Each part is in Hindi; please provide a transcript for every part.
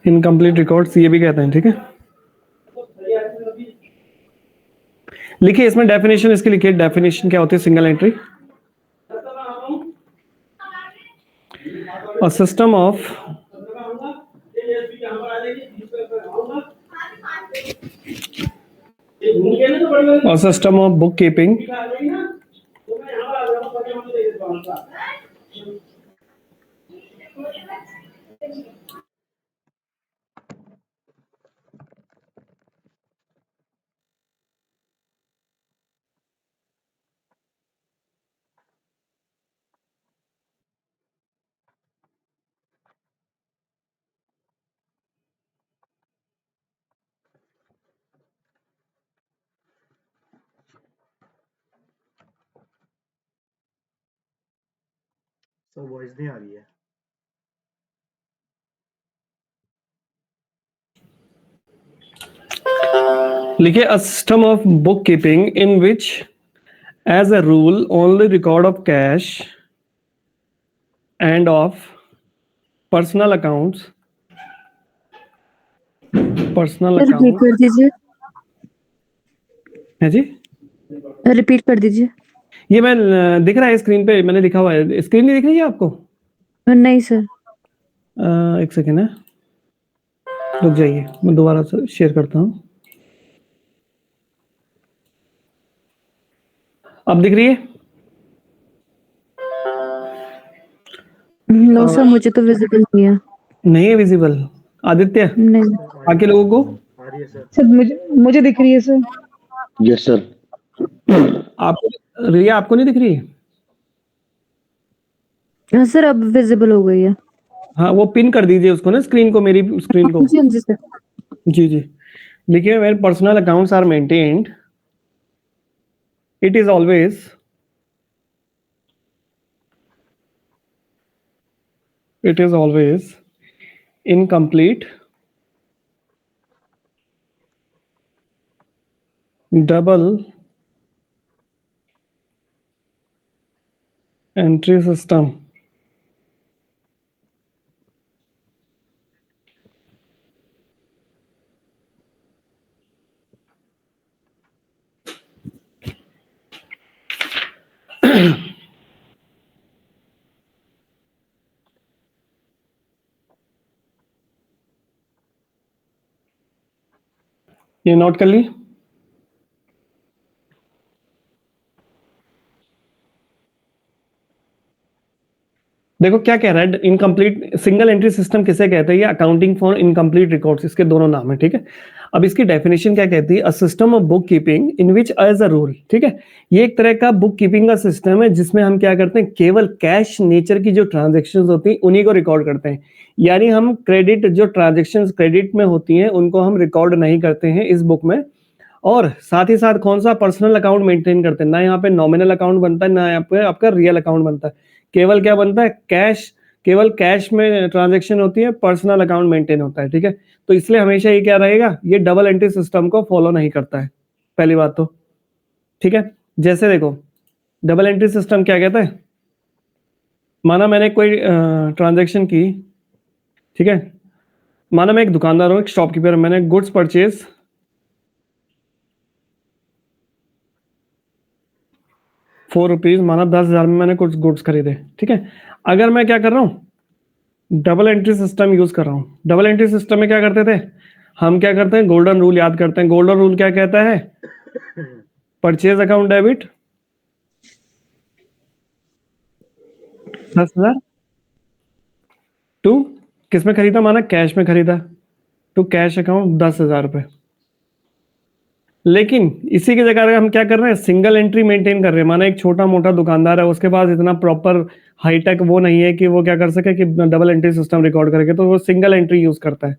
इनकम्प्लीट रिकॉर्ड्स ये भी कहते हैं, ठीक है। लिखिए इसमें डेफिनेशन, इसकी लिखिए डेफिनेशन क्या होती है single entry. A system of bookkeeping sir voice नहीं आ रही है। लिखिए a system of bookkeeping in which as a rule only record of cash and of personal accounts repeat कर दीजिए। है जी, रिपीट कर दीजिए। ये मैं दिख रहा है स्क्रीन पे, मैंने लिखा हुआ है। स्क्रीन नहीं दिख रही है आपको? नहीं सर। एक सेकेंड है, रुक जाइए, मैं दोबारा से शेयर करता हूँ। अब दिख रही है? नो सर, मुझे तो विजिबल नहीं है। नहीं है विजिबल? आदित्य, नहीं बाकी लोगों को आ रही है सर। सर मुझे दिख रही है सर। Yes sir. आपको, रिया आपको नहीं दिख रही है? हाँ सर, अब विजिबल हो गई है। हाँ, वो पिन कर दीजिए उसको ना, स्क्रीन को, मेरी स्क्रीन को। जी सर। जी जी, देखिए where personal accounts are maintained, it is always incomplete, double entry system. ये नोट कर ली? देखो क्या कह रहा है, इनकम्प्लीट सिंगल एंट्री सिस्टम किसे कहते हैं? ये अकाउंटिंग फॉर इनकम्प्लीट रिकॉर्ड्स, इसके दोनों नाम है, ठीक है। अब इसकी डेफिनेशन क्या कहती है? A system of bookkeeping in which as a rule, ठीक है, ये एक तरह का बुक कीपिंग का सिस्टम है जिसमें हम क्या करते हैं, केवल कैश नेचर की जो ट्रांजेक्शन्स होती हैं उन्हीं को रिकॉर्ड करते हैं। यानी हम क्रेडिट, जो ट्रांजेक्शन्स क्रेडिट में होती हैं उनको हम रिकॉर्ड नहीं करते हैं इस बुक में। और साथ ही साथ कौन सा? पर्सनल अकाउंट मेंटेन करते हैं। ना यहाँ पे नॉमिनल अकाउंट बनता है, ना यहाँ पे आपका रियल अकाउंट बनता है। केवल क्या बनता है? कैश, केवल कैश में ट्रांजैक्शन होती है, पर्सनल अकाउंट मेंटेन होता है, ठीक है। तो इसलिए हमेशा ये क्या रहेगा, ये डबल एंट्री सिस्टम को फॉलो नहीं करता है, पहली बात तो, ठीक है। जैसे देखो डबल एंट्री सिस्टम क्या कहता है, माना मैंने कोई ट्रांजैक्शन की, ठीक है, माना मैं एक दुकानदार हूँ, एक शॉपकीपर, मैंने गुड्स परचेज ₹4, माना 10,000 में मैंने कुछ गुड्स खरीदे, ठीक है। अगर मैं क्या कर रहा हूँ, डबल एंट्री सिस्टम यूज कर रहा हूँ। डबल एंट्री सिस्टम में क्या करते थे हम, क्या करते हैं, गोल्डन रूल याद करते हैं। गोल्डन रूल क्या कहता है? परचेज अकाउंट डेबिट 10,000 टू किस में खरीदा, माना कैश में खरीदा, टू कैश अकाउंट 10,000 रुपए। लेकिन इसी की जगह हम क्या कर रहे हैं, सिंगल एंट्री मेंटेन कर रहे हैं। माना एक छोटा मोटा दुकानदार है, उसके पास इतना प्रॉपर हाईटेक वो नहीं है कि वो क्या कर सके कि डबल एंट्री सिस्टम रिकॉर्ड करके, तो वो सिंगल एंट्री यूज करता है।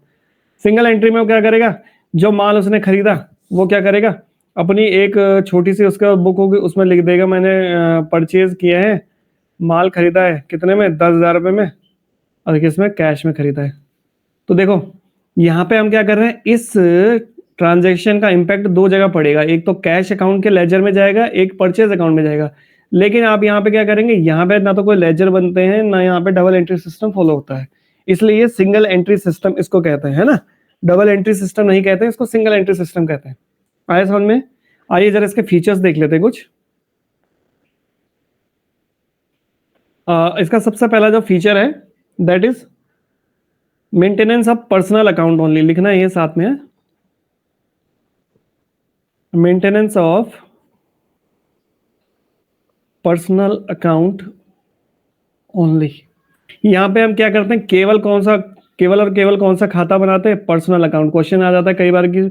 सिंगल एंट्री में वो क्या करेगा, जो माल उसने खरीदा वो क्या करेगा, अपनी एक छोटी सी उसका बुक होगी, उसमें लिख देगा मैंने परचेज किया है, माल खरीदा है कितने में, 10,000 रुपए में, और किसमें, कैश में खरीदा है। तो देखो यहाँ पे हम क्या कर रहे हैं, इस ट्रांजैक्शन का इंपैक्ट दो जगह पड़ेगा, एक तो कैश अकाउंट के लेजर में जाएगा, एक परचेज अकाउंट में जाएगा। लेकिन आप यहाँ पे क्या करेंगे, यहाँ पे ना तो कोई लेजर बनते हैं, ना यहाँ पे डबल एंट्री सिस्टम फॉलो होता है। इसलिए ये सिंगल एंट्री सिस्टम इसको कहते हैं, है ना। डबल एंट्री सिस्टम नहीं कहते हैं इसको, सिंगल एंट्री सिस्टम कहते हैं। आया समझ में? आइए जरा इसके फीचर्स देख लेते हैं कुछ। इसका सबसे पहला जो फीचर है that is maintenance of personal account only, लिखना है ये साथ में है, maintenance of personal account only. यहाँ पे हम क्या करते हैं, केवल कौन सा खाता बनाते हैं, पर्सनल अकाउंट। क्वेश्चन आ जाता है कई बार कि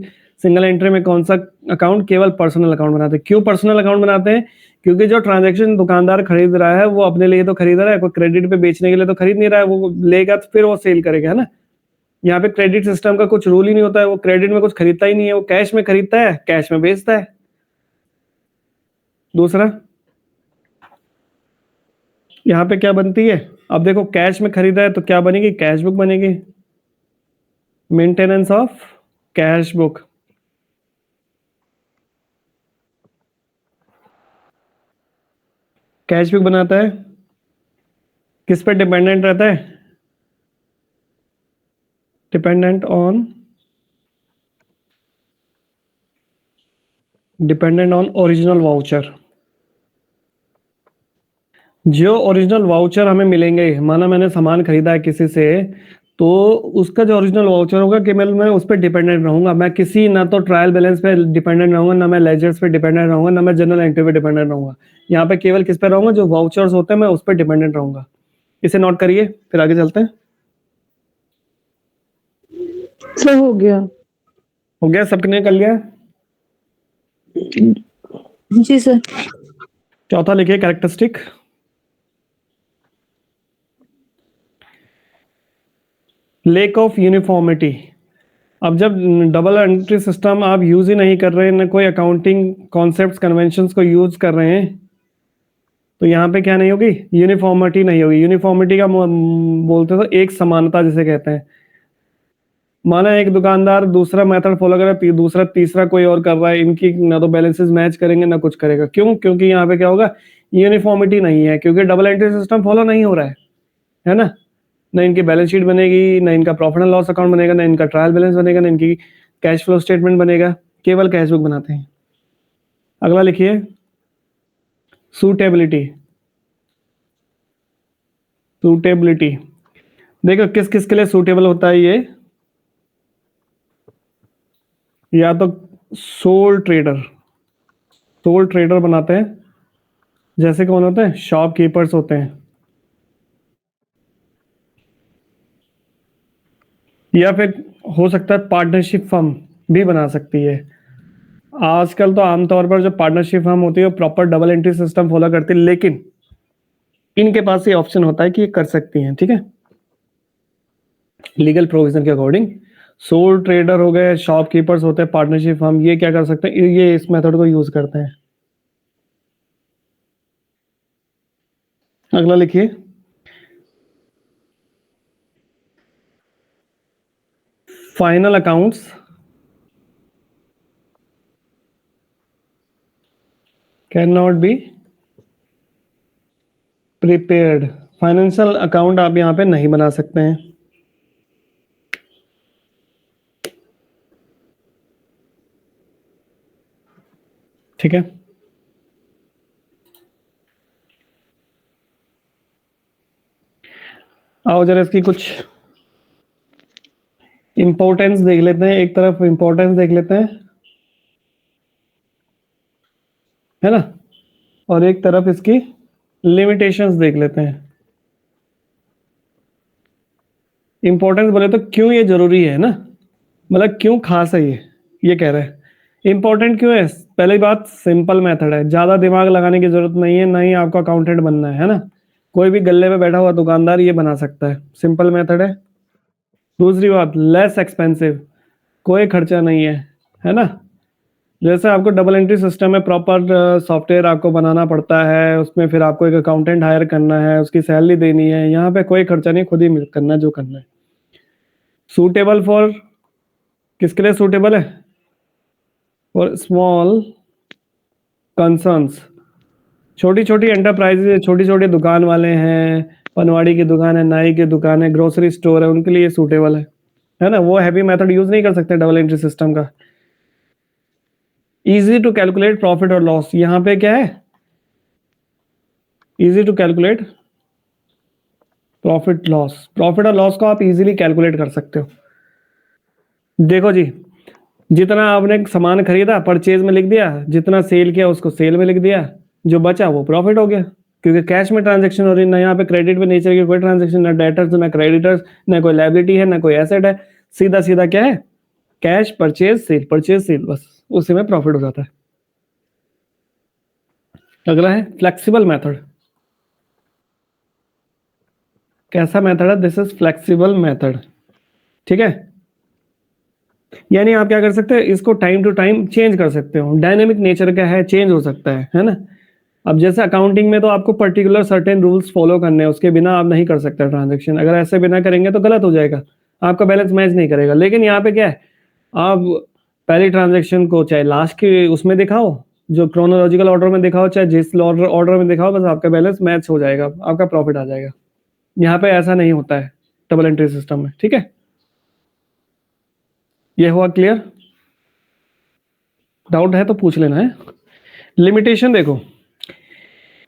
सिंगल एंट्री में कौन सा अकाउंट, केवल पर्सनल अकाउंट बनाते हैं। क्यों पर्सनल अकाउंट बनाते हैं? क्योंकि जो ट्रांजैक्शन दुकानदार खरीद रहा है वो अपने लिए तो खरीद रहा है, कोई क्रेडिट पे बेचने के लिए तो खरीद नहीं रहा है, वो लेगा तो फिर वो सेल करेगा, है ना। यहाँ पे क्रेडिट सिस्टम का कुछ रूल ही नहीं होता है, वो क्रेडिट में कुछ खरीदता ही नहीं है, वो कैश में खरीदता है, कैश में बेचता है। दूसरा यहाँ पे क्या बनती है, अब देखो कैश में खरीदा है तो क्या बनेगी, कैश बुक बनेगी, maintenance of cash book. Cash book बनाता है, किस पे डिपेंडेंट रहता है, डिपेंडेंट ऑन ओरिजिनल वाउचर। जो ओरिजिनल वाउचर हमें मिलेंगे, माना मैंने सामान खरीदा है किसी से, तो उसका जो ओरिजिनल वाउचर होगा कि मैं उस पर डिपेंडेंट रहूंगा। मैं किसी ना तो ट्रायल बैलेंस पे डिपेंडेंट रहूंगा, ना मैं लेजर्स पे डिपेंडेंट रहूंगा, ना मैं जनरल एंट्री पे डिपेंडेंट रहूंगा। यहाँ पे केवल किस पे रहूंगा, जो वाउचर्स होते हैं मैं उस पर डिपेंडेंट रहूंगा। इसे नोट करिए, फिर आगे चलते हैं। सर हो गया सबने कर लिया? जी सर। चौथा लिखिए कैरेक्टरिस्टिक। Lake of uniformity. अब जब डबल एंट्री सिस्टम आप यूज ही नहीं कर रहे हैं, ना कोई अकाउंटिंग कॉन्सेप्ट्स कन्वेंशंस को यूज कर रहे हैं, तो यहाँ पे क्या नहीं होगी, यूनिफॉर्मिटी नहीं होगी। यूनिफॉर्मिटी का बोलते तो एक समानता जिसे कहते हैं। माना एक दुकानदार दूसरा मेथड फॉलो कर रहा है, दूसरा तीसरा कोई और कर रहा है, इनकी ना तो बैलेंसेस मैच करेंगे ना कुछ करेगा। क्यों? क्योंकि यहाँ पे क्या होगा, यूनिफॉर्मिटी नहीं है, क्योंकि डबल एंट्री सिस्टम फॉलो नहीं हो रहा है ना। ना इनकी बैलेंस शीट बनेगी, ना इनका प्रॉफिट एंड लॉस अकाउंट बनेगा, ना इनका ट्रायल बैलेंस बनेगा, ना इनकी कैश फ्लो स्टेटमेंट बनेगा, केवल कैश बुक बनाते हैं। अगला लिखिए सूटेबिलिटी। देखो किस किस के लिए सूटेबल होता है ये, या तो सोल ट्रेडर बनाते हैं, जैसे कौन होते हैं, शॉपकीपर्स होते हैं, या फिर हो सकता है पार्टनरशिप फर्म भी बना सकती है। आजकल तो आमतौर पर जो पार्टनरशिप फर्म होती है वो proper double entry system follow करती है, लेकिन इनके पास ये ऑप्शन होता है कि ये कर सकती हैं, ठीक है, लीगल प्रोविजन के अकॉर्डिंग। सोल ट्रेडर हो गए, शॉपकीपर्स होते हैं, पार्टनरशिप फर्म, ये क्या कर सकते हैं, ये इस मेथड को यूज करते हैं। अगला लिखिए final accounts can not be prepared. Financial account आप यहां पे नहीं बना सकते हैं। ठीक है, आओ जरा इसकी कुछ इंपॉर्टेंस देख लेते हैं। एक तरफ इंपॉर्टेंस देख लेते हैं, है ना, और एक तरफ इसकी लिमिटेशंस देख लेते हैं। इंपॉर्टेंस बोले तो क्यों ये जरूरी है ना, मतलब क्यों खास है ये कह रहे हैं। इंपॉर्टेंट क्यों है? पहली बात, सिंपल मेथड है, ज्यादा दिमाग लगाने की जरूरत नहीं है, ना ही आपको अकाउंटेंट बनना है ना। कोई भी गल्ले पे बैठा हुआ दुकानदार ये बना सकता है, सिंपल मेथड है। दूसरी बात, लेस एक्सपेंसिव, कोई खर्चा नहीं है ना। जैसे आपको डबल एंट्री सिस्टम में प्रॉपर सॉफ्टवेयर आपको बनाना पड़ता है, उसमें फिर आपको एक अकाउंटेंट हायर करना है, उसकी सैलरी देनी है, यहाँ पे कोई खर्चा नहीं, खुद ही करना है जो करना है। सूटेबल फॉर, किसके लिए सूटेबल है, फॉर स्मॉल कंसर्न्स, छोटी छोटी एंटरप्राइजेज, छोटी छोटी दुकान वाले हैं, पनवाड़ी की दुकान है, नाई की दुकान है, ग्रोसरी स्टोर है, उनके लिए सूटेबल है ना। वो हैवी मेथड यूज नहीं कर सकते डबल एंट्री सिस्टम का। इजी टू कैलकुलेट प्रॉफिट और लॉस, यहाँ पे क्या है, easy to calculate profit loss. Profit और लॉस को आप इजीली कैलकुलेट कर सकते हो। देखो जी, जितना आपने सामान खरीदा परचेज में लिख दिया, जितना सेल किया उसको सेल में लिख दिया, जो बचा वो प्रॉफिट हो गया, क्योंकि कैश में ट्रांजैक्शन हो रही है ना, यहाँ पे क्रेडिट में नेचर की कोई ट्रांजैक्शन, ना डेटर्स ना क्रेडिटर्स, ना कोई लायबिलिटी है, ना कोई एसेट है, सीधा सीधा क्या है, कैश परचेज सेल, बस उसी में प्रॉफिट हो जाता है। अगला है फ्लेक्सिबल मेथड। कैसा मेथड है, दिस इज फ्लेक्सिबल मेथड, ठीक है। यानी आप क्या कर सकते हैं, इसको टाइम टू टाइम चेंज कर सकते हो, डायनेमिक नेचर का है, चेंज हो सकता है ना। अब जैसे अकाउंटिंग में तो आपको पर्टिकुलर सर्टेन रूल्स फॉलो करने हैं, उसके बिना आप नहीं कर सकते ट्रांजैक्शन। अगर ऐसे बिना करेंगे तो गलत हो जाएगा, आपका बैलेंस मैच नहीं करेगा। लेकिन यहाँ पे क्या है, आप पहली ट्रांजैक्शन को चाहे लास्ट के उसमें दिखाओ, जो क्रोनोलॉजिकल ऑर्डर में दिखाओ, चाहे जिस ऑर्डर में दिखाओ, बस आपका बैलेंस मैच हो जाएगा, आपका प्रॉफिट आ जाएगा। यहाँ पे ऐसा नहीं होता है डबल एंट्री सिस्टम में, ठीक है। ये हुआ क्लियर? डाउट है तो पूछ लेना है। लिमिटेशन देखो,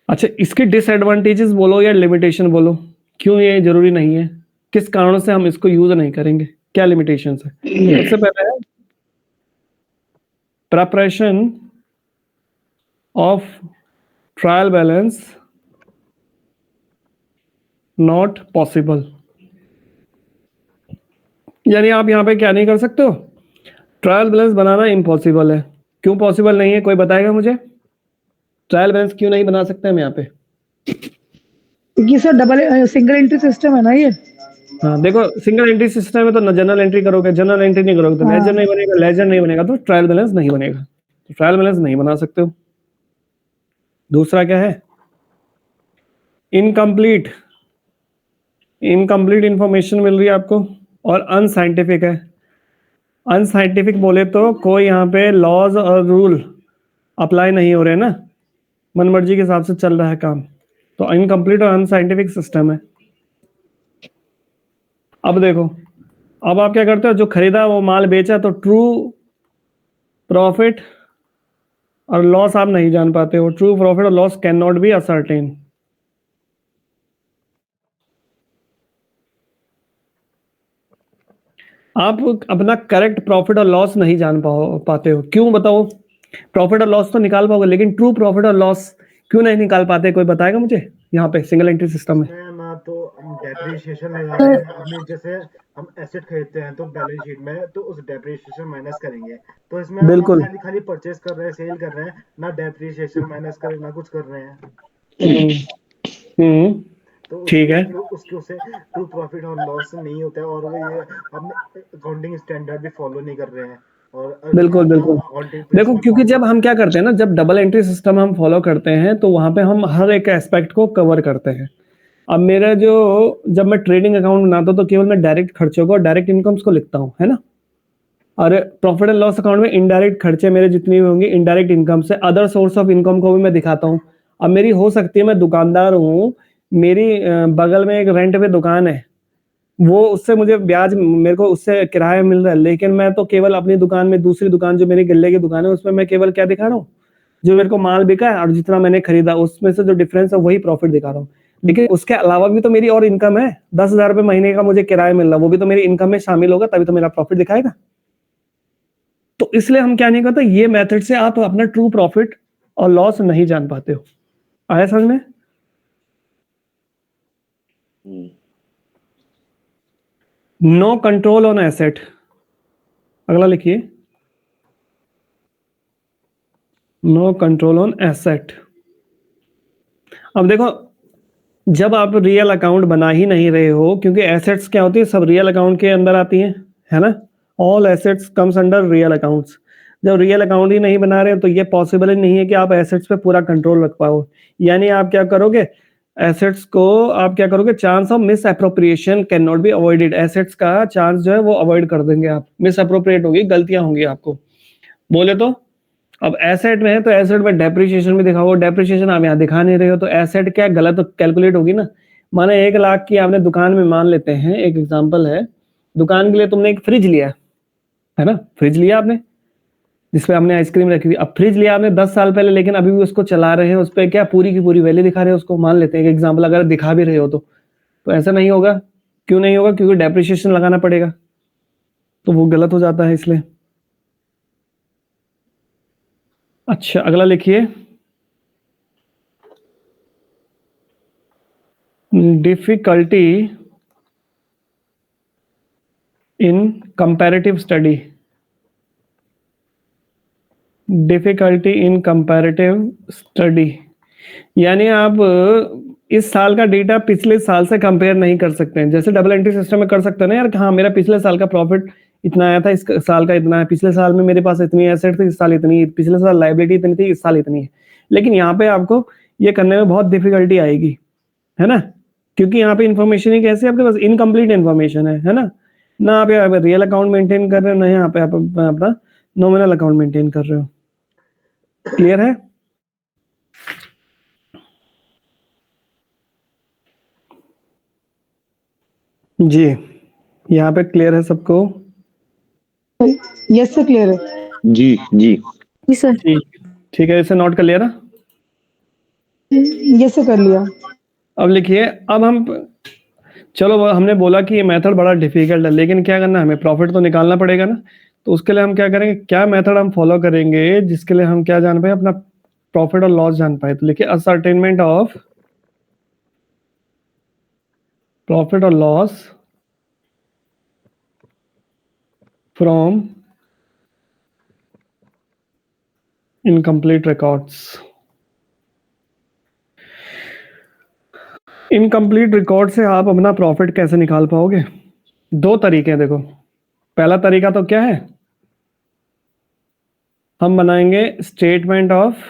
अच्छा इसके डिसएडवांटेजेस बोलो या लिमिटेशन बोलो, क्यों ये जरूरी नहीं है, किस कारण से हम इसको यूज नहीं करेंगे, क्या लिमिटेशंस है। सबसे पहले है preparation of trial balance not possible. यानी आप यहाँ पे क्या नहीं कर सकते हो, ट्रायल बैलेंस बनाना इम्पॉसिबल है। क्यों पॉसिबल नहीं है, कोई बताएगा मुझे, ट्रायल बैलेंस क्यों नहीं बना सकते हम यहाँ पे? ये sir double single entry system है ना ये। हाँ देखो, सिंगल एंट्री सिस्टम में तो जनरल एंट्री करोगे, जनरल एंट्री नहीं करोगे तो हाँ। लेजर नहीं बनेगा, लेजर नहीं बनेगा तो ट्रायल बैलेंस नहीं बनेगा, तो ट्रायल बैलेंस नहीं बना सकते हो। दूसरा क्या है, इनकम्प्लीट इंफॉर्मेशन मिल रही है आपको, और अनसाइंटिफिक है। अनसाइंटिफिक बोले तो कोई यहाँ पे लॉज और रूल अप्लाई नहीं हो रहे ना, मन मर्जी के हिसाब से चल रहा है काम, तो इनकम्प्लीट और अनसाइंटिफिक सिस्टम है। अब देखो, अब आप क्या करते हो, जो खरीदा वो माल बेचा, तो ट्रू प्रॉफिट और लॉस आप नहीं जान पाते हो। ट्रू प्रॉफिट और loss can not be ascertain. आप अपना करेक्ट प्रॉफिट और लॉस नहीं जान पाते हो, क्यों बताओ? प्रॉफिट और लॉस तो निकाल पाओगे, लेकिन ट्रू प्रॉफिट और लॉस क्यों नहीं निकाल पाते, कोई बताएगा मुझे? यहाँ पे सिंगल एंट्री सिस्टम में ना तो हम डेप्रिसिएशन लगा रहे हैं, हमें जैसे हम एसेट खरीदते हैं तो बैलेंस शीट में तो उस डेप्रिसिएशन माइनस करेंगे, तो इसमें हम बिल्कुल। खाली खाली परचेज कर रहे हैं, सेल कर रहे हैं, ना डेप्रिसिएशन माइनस कर रहे हैं, ना कुछ कर रहे हैं। तो ठीक है, उसके उससे ट्रू प्रॉफिट और लॉस नहीं होता है, और वो ये अपने अकाउंटिंग स्टैंडर्ड भी फॉलो नहीं कर रहे हैं। और बिल्कुल बिल्कुल। accounting देखो, principle क्योंकि follow- जब हम क्या करते हैं ना, जब डबल एंट्री सिस्टम हम फॉलो करते हैं तो वहां पे हम हर एक एस्पेक्ट को कवर करते हैं। अब मेरा जो, जब मैं ट्रेडिंग अकाउंट बनाता हूँ तो केवल मैं डायरेक्ट खर्चों को, डायरेक्ट इनकम्स को लिखता हूँ, है ना। और प्रॉफिट एंड लॉस अकाउंट में इनडायरेक्ट खर्चे मेरे जितनी भी होंगी, इनडायरेक्ट इनकम से अदर सोर्स ऑफ इनकम को भी मैं दिखाता हूँ। अब मेरी हो सकती है, मैं दुकानदार हूँ, मेरी बगल में एक रेंट पे दुकान है, वो उससे मुझे ब्याज, मेरे को उससे किराया मिल रहा है, लेकिन मैं तो केवल अपनी दुकान में, दूसरी दुकान जो मेरी गल्ले की दुकान है उसमें मैं केवल क्या दिखा रहा हूँ, जो मेरे को माल बिका है और जितना मैंने खरीदा उसमें से जो डिफरेंस है वही प्रॉफिट दिखा रहा हूँ। लेकिन उसके अलावा भी तो मेरी और इनकम है, 10,000 रुपए महीने का मुझे किराया मिल रहा है, वो भी तो मेरी इनकम में शामिल होगा, तभी तो मेरा प्रॉफिट दिखाएगा। तो इसलिए हम क्या नहीं करते, ये मेथड से आप अपना ट्रू प्रॉफिट और लॉस नहीं जान पाते हो। आया समझ में? No control on asset. अगला लिखिए, नो कंट्रोल ऑन एसेट। अब देखो, जब आप रियल अकाउंट बना ही नहीं रहे हो, क्योंकि एसेट्स क्या होती है, सब रियल अकाउंट के अंदर आती हैं, है ना। All assets comes under real accounts. जब रियल अकाउंट ही नहीं बना रहे हो तो ये पॉसिबल ही नहीं है कि आप एसेट्स पे पूरा कंट्रोल रख पाओ। यानी आप क्या करोगे, एसेट्स को आप क्या करोगे, chance of miss appropriation can not be avoided. Assets का चांस जो है वो अवॉइड कर देंगे आप, मिस अप्रोप्रिएट होगी, गलतियां होंगी आपको बोले तो। अब एसेट में है तो एसेट में डेप्रिसिएशन भी दिखाओ, डेप्रिसिएशन आप यहाँ दिखा नहीं रहे हो तो एसेट क्या गलत कैलकुलेट होगी ना। माने 1 लाख की आपने दुकान में, मान लेते हैं एक एग्जांपल है, दुकान के लिए तुमने एक फ्रिज लिया है ना, फ्रिज लिया आपने जिसपे आपने आइसक्रीम रखी हुई। अब फ्रिज लिया आपने 10 साल पहले, लेकिन अभी भी उसको चला रहे हैं, उस पर क्या पूरी की पूरी वैल्यू दिखा रहे हैं उसको, मान लेते हैं एक एग्जाम्पल, अगर दिखा भी रहे हो तो ऐसा नहीं होगा। क्यों नहीं होगा? क्योंकि डेप्रिसिएशन लगाना पड़ेगा, तो वो गलत हो जाता है इसलिए। अच्छा, अगला लिखिए, difficulty in comparative study. Difficulty in comparative study यानी आप इस साल का डेटा पिछले साल से कंपेयर नहीं कर सकते हैं। जैसे डबल एंट्री सिस्टम में कर सकते हैं ना यार कि हाँ, मेरा पिछले साल का प्रॉफिट इतना आया था, इस साल का इतना है, पिछले साल में मेरे पास इतनी एसेट थी, इस साल इतनी, पिछले साल लाइबिलिटी इतनी थी, इस साल इतनी है। लेकिन यहाँ पे आपको ये करने में बहुत डिफिकल्टी आएगी, है ना, क्योंकि यहाँ पे इन्फॉर्मेशन ही कैसे आपके पास इनकम्प्लीट इन्फॉर्मेशन है ना आप यहाँ पे रियल अकाउंट मेंटेन कर रहे हो, ना यहाँ पे आप अपना नॉमिनल अकाउंट मेंटेन कर रहे हो। क्लियर है? जी, यहाँ पे क्लियर है सबको? यस सर, क्लियर है। जी जी जी सर। ठीक है, इसे नोट कर लिया ना? यस सर, कर लिया। अब लिखिए, अब हम, चलो हमने बोला कि ये मेथड बड़ा डिफिकल्ट है, लेकिन क्या करना है, हमें प्रॉफिट तो निकालना पड़ेगा ना। तो उसके लिए हम क्या करेंगे, क्या मेथड हम फॉलो करेंगे जिसके लिए हम क्या जान पाए, अपना प्रॉफिट और लॉस जान पाए। तो लिखिए, असर्टेनमेंट ऑफ प्रॉफिट और loss from incomplete records. Incomplete record से आप अपना प्रॉफिट कैसे निकाल पाओगे? 2 तरीके हैं देखो। पहला तरीका तो क्या है, हम बनाएंगे स्टेटमेंट ऑफ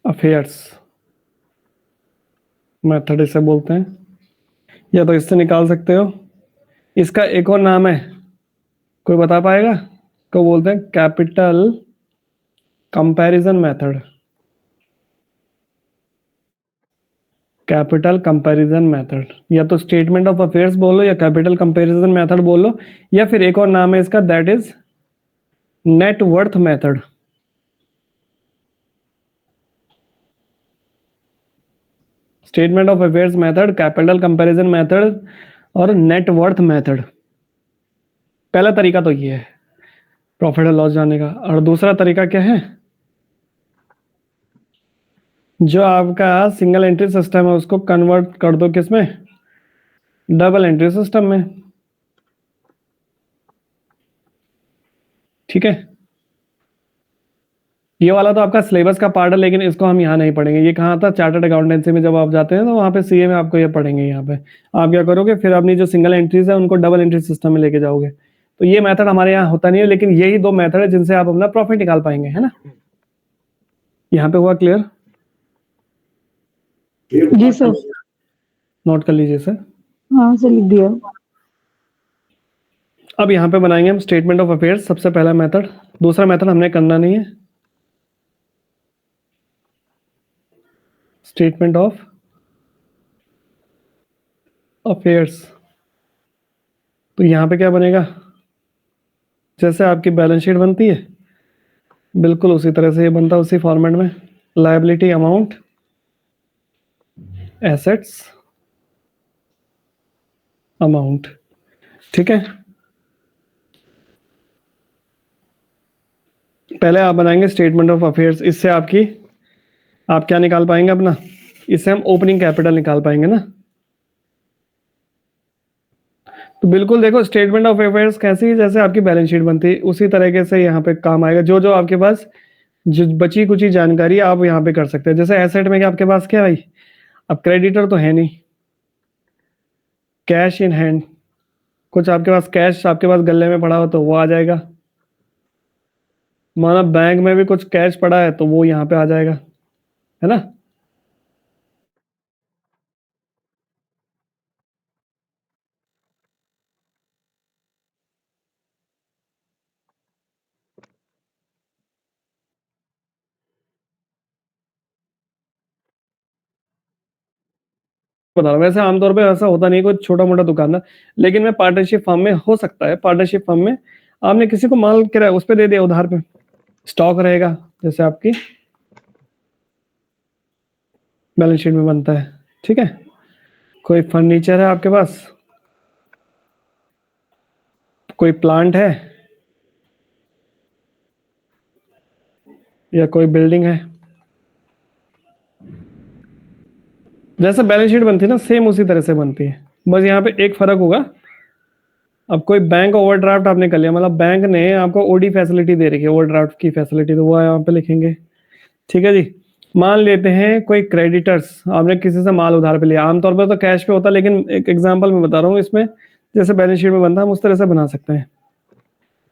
अफेयर्स, मेथड इसे बोलते हैं, या तो इससे निकाल सकते हो। इसका एक और नाम है, कोई बता पाएगा? को बोलते हैं capital comparison method. Capital comparison method, या तो स्टेटमेंट ऑफ अफेयर्स बोलो, या कैपिटल कंपैरिजन मेथड बोलो, या फिर एक और नाम है इसका, that is net worth method. Statement of affairs method, capital comparison method और नेट वर्थ मेथड। पहला तरीका तो ये है प्रॉफिट और लॉस जानने का। और दूसरा तरीका क्या है, जो आपका सिंगल एंट्री सिस्टम है उसको कन्वर्ट कर दो किसमें, डबल एंट्री सिस्टम में। ठीक है, ये वाला तो आपका सिलेबस का पार्ट है, लेकिन इसको हम यहाँ नहीं पढ़ेंगे। ये कहाँ था, चार्टर्ड अकाउंटेंसी में जब आप जाते हैं तो वहाँ पे सीए में आपको ये पढ़ेंगे। यहाँ पे आप क्या करोगे, फिर अपनी जो सिंगल एंट्रीज है उनको डबल एंट्री सिस्टम में लेके जाओगे। तो ये मेथड हमारे यहाँ होता नहीं है, लेकिन यही 2 मेथड है जिनसे आप अपना प्रॉफिट निकाल पाएंगे, है ना। यहाँ पे हुआ क्लियर? जी सर। नोट कर लीजिए सर। हाँ सर, लिख दिया। अब यहाँ पे बनाएंगे हम स्टेटमेंट ऑफ अफेयर्स, सबसे पहला मेथड। दूसरा मेथड हमने करना नहीं है, स्टेटमेंट ऑफ अफेयर्स। तो यहाँ पे क्या बनेगा, जैसे आपकी बैलेंस शीट बनती है बिल्कुल उसी तरह से ये बनता है, उसी फॉर्मेट में। Liability amount, assets amount. ठीक है, पहले आप बनाएंगे स्टेटमेंट ऑफ अफेयर्स। इससे आपकी, आप क्या निकाल पाएंगे अपना, इससे हम ओपनिंग कैपिटल निकाल पाएंगे ना। तो बिल्कुल देखो, स्टेटमेंट ऑफ अफेयर्स कैसी है, जैसे आपकी बैलेंस शीट बनती है उसी तरीके से यहाँ पे काम आएगा। जो जो आपके पास जो बची कुची जानकारी आप यहाँ पे कर सकते हैं। जैसे एसेट में क्या आपके पास क्या है भाई, अब क्रेडिटर तो है नहीं, कैश इन हैंड, कुछ आपके पास कैश आपके पास गले में पड़ा हो तो वो आ जाएगा। माना बैंक में भी कुछ कैश पड़ा है तो वो यहाँ पे आ जाएगा, है ना। बता रहा हूँ, वैसे आमतौर पे ऐसा होता नहीं, कोई छोटा मोटा दुकानदार, लेकिन मैं पार्टनरशिप फर्म में हो सकता है। पार्टनरशिप फर्म में आपने किसी को माल किराया उस पे दे दिया, उधार पे स्टॉक रहेगा, जैसे आपकी बैलेंस शीट में बनता है, ठीक है। कोई फर्नीचर है आपके पास, कोई प्लांट है, या कोई बिल्डिंग है, जैसे बैलेंस शीट बनती है ना सेम उसी तरह से बनती है, बस यहाँ पे एक फर्क होगा। अब कोई बैंक ओवरड्राफ्ट आपने कर लिया, मतलब बैंक ने आपको ओडी फैसिलिटी दे रखी है, ओवरड्राफ्ट की फैसिलिटी, तो वो यहाँ पे लिखेंगे, ठीक है जी। मान लेते हैं कोई क्रेडिटर्स, आपने किसी से माल उधार पे लिया, आमतौर पर तो कैश पे होता है, लेकिन एक एग्जांपल मैं बता रहा हूँ, इसमें जैसे बैलेंस शीट में बनता है हम उस तरह से बना सकते हैं।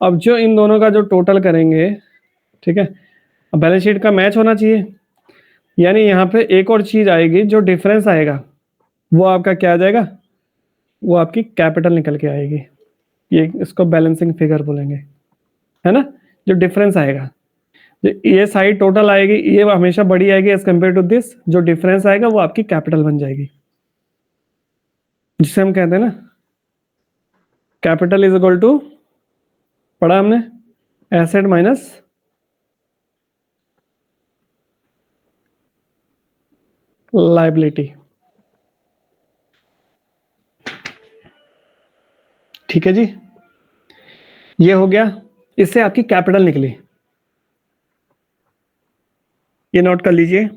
अब जो इन दोनों का जो टोटल करेंगे, ठीक है, अब बैलेंस शीट का मैच होना चाहिए, यानी यहाँ पे एक और चीज आएगी, जो डिफरेंस आएगा वो आपका क्या आ जाएगा, वो आपकी कैपिटल निकल के आएगी, ये इसको बैलेंसिंग फिगर बोलेंगे, है ना। जो डिफरेंस आएगा, ये साइड टोटल आएगी, ये हमेशा बड़ी आएगी एज कम्पेयर टू दिस, जो डिफरेंस आएगा वो आपकी कैपिटल बन जाएगी, जिसे हम कहते हैं ना कैपिटल इज इक्वल टू, पढ़ा हमने, एसेट माइनस लायबिलिटी, ठीक है जी। ये हो गया, इससे आपकी कैपिटल निकली, ये नोट कर लीजिए।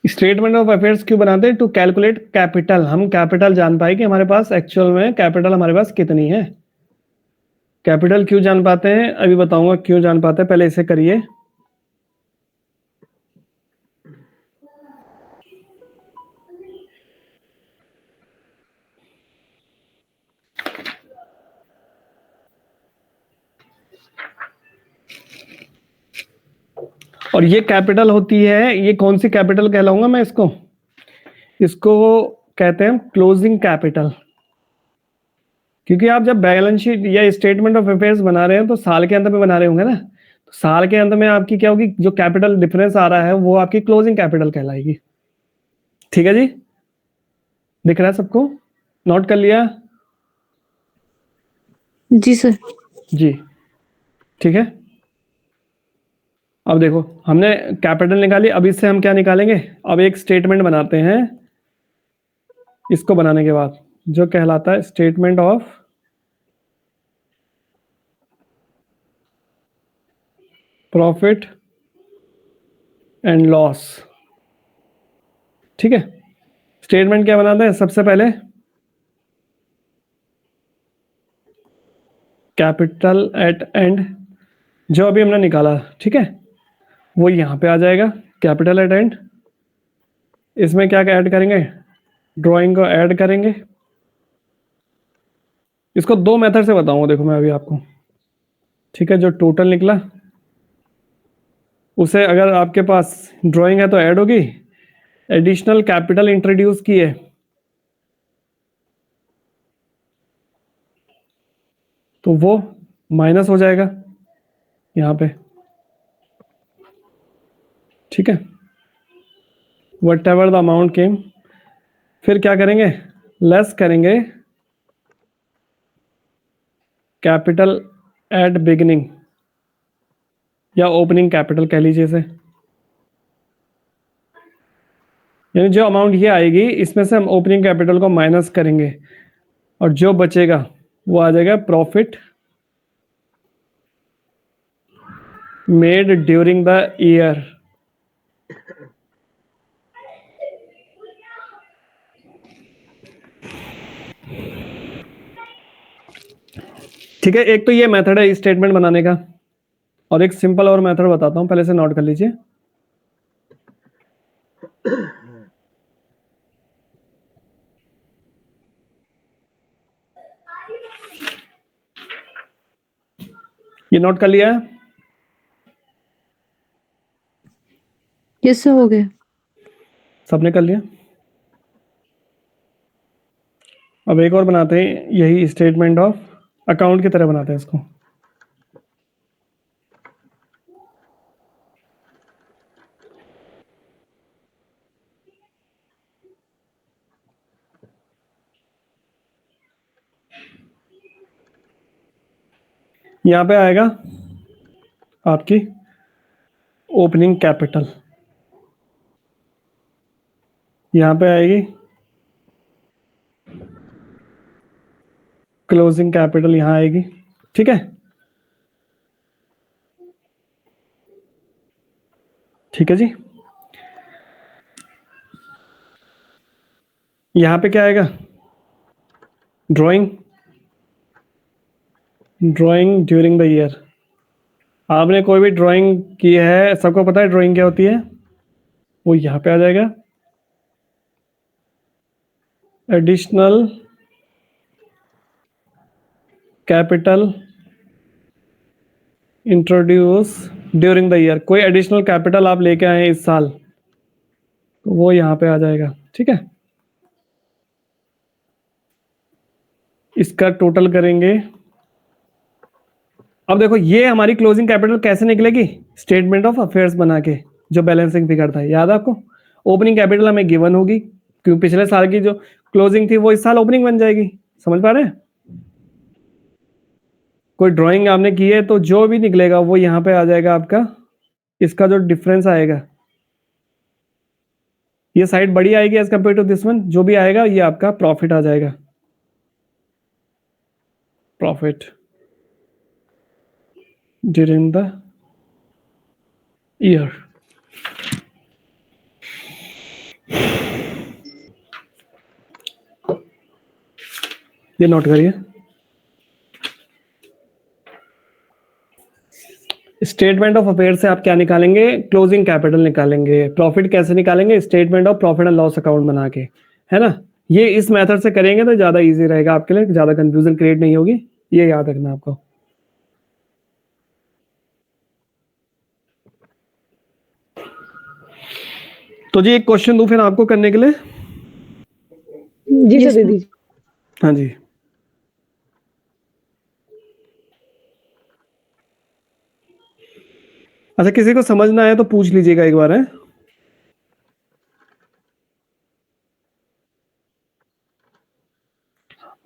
स्टेटमेंट ऑफ अफेयर्स क्यों बनाते हैं, टू कैलकुलेट कैपिटल, हम कैपिटल जान पाए कि हमारे पास एक्चुअल में कैपिटल हमारे पास कितनी है। कैपिटल क्यों जान पाते हैं, अभी बताऊंगा क्यों जान पाते हैं, पहले इसे करिए। और ये कैपिटल होती है, ये कौन सी कैपिटल कहलाऊंगा मैं इसको, इसको कहते हैं क्लोजिंग कैपिटल, क्योंकि आप जब बैलेंस शीट या स्टेटमेंट ऑफ अफेयर्स बना रहे हैं तो साल के अंत में बना रहे होंगे ना, तो साल के अंत में आपकी क्या होगी, जो कैपिटल डिफरेंस आ रहा है वो आपकी क्लोजिंग कैपिटल कहलाएगी, ठीक है जी। दिख रहा है सबको, नोट कर लिया जी सर। जी, ठीक है। अब देखो हमने कैपिटल निकाली, अब इससे हम क्या निकालेंगे, अब एक स्टेटमेंट बनाते हैं, इसको बनाने के बाद जो कहलाता है statement of profit and loss, ठीक है। स्टेटमेंट क्या बनाते हैं, सबसे पहले कैपिटल एट एंड, जो अभी हमने निकाला, ठीक है, वो यहां पे आ जाएगा, कैपिटल एट एंड। इसमें क्या ऐड करेंगे, ड्राइंग को ऐड करेंगे। इसको दो मेथड से बताऊंगा, देखो मैं अभी आपको, ठीक है। जो टोटल निकला उसे अगर आपके पास ड्राइंग है तो ऐड होगी, एडिशनल कैपिटल इंट्रोड्यूस की है तो वो माइनस हो जाएगा यहाँ पे, ठीक है, वट एवर द अमाउंट केम। फिर क्या करेंगे, लेस करेंगे कैपिटल एट बिगिनिंग, या ओपनिंग कैपिटल कह लीजिए इसे, यानी जो अमाउंट ये आएगी इसमें से हम ओपनिंग कैपिटल को माइनस करेंगे, और जो बचेगा वो आ जाएगा profit made during the year, ठीक है। एक तो ये मेथड है स्टेटमेंट बनाने का, और एक सिंपल और मेथड बताता हूं, पहले से नोट कर लीजिए। ये नोट कर लिया है, यस सर, हो गया। सबने कर लिया। अब एक और बनाते हैं, यही स्टेटमेंट ऑफ अकाउंट की तरह बनाते हैं इसको। यहाँ पे आएगा आपकी ओपनिंग कैपिटल, यहाँ पे आएगी क्लोजिंग कैपिटल, यहाँ आएगी। ठीक है, ठीक है जी। यहाँ पे क्या आएगा, drawing, drawing during the year. आपने कोई भी ड्राइंग की है, सबको पता है ड्राइंग क्या होती है, वो यहाँ पे आ जाएगा। Additional capital introduce during the year, कोई एडिशनल कैपिटल आप लेके आए हैं इस साल, तो वो यहाँ पे आ जाएगा। ठीक है, इसका टोटल करेंगे। अब देखो ये हमारी क्लोजिंग कैपिटल कैसे निकलेगी, स्टेटमेंट ऑफ अफेयर्स बना के, जो बैलेंसिंग फिगर था, याद है आपको। ओपनिंग कैपिटल हमें गिवन होगी, क्योंकि पिछले साल की जो क्लोजिंग थी वो इस साल ओपनिंग बन जाएगी। समझ पा रहे हैं? कोई ड्राइंग आपने की है तो जो भी निकलेगा वो यहाँ पे आ जाएगा आपका, इसका जो डिफरेंस आएगा, ये साइड बड़ी आएगी as compare to this one, जो भी आएगा ये आपका प्रॉफिट आ जाएगा, प्रॉफिट ड्यूरिंग द ईयर। ये नोट करिए। स्टेटमेंट ऑफ अफेयर से आप क्या निकालेंगे, क्लोजिंग कैपिटल निकालेंगे। प्रॉफिट कैसे निकालेंगे, statement of profit and loss account बना के, है ना। ये इस मेथड से करेंगे तो ज्यादा इजी रहेगा आपके लिए, ज्यादा कंफ्यूजन क्रिएट नहीं होगी, ये याद रखना आपको। तो जी एक क्वेश्चन दूं फिर आपको करने के लिए। जी Yes, सर दे दीजिए। हाँ जी, अच्छा किसी को समझ ना आए तो पूछ लीजिएगा एक बार, है।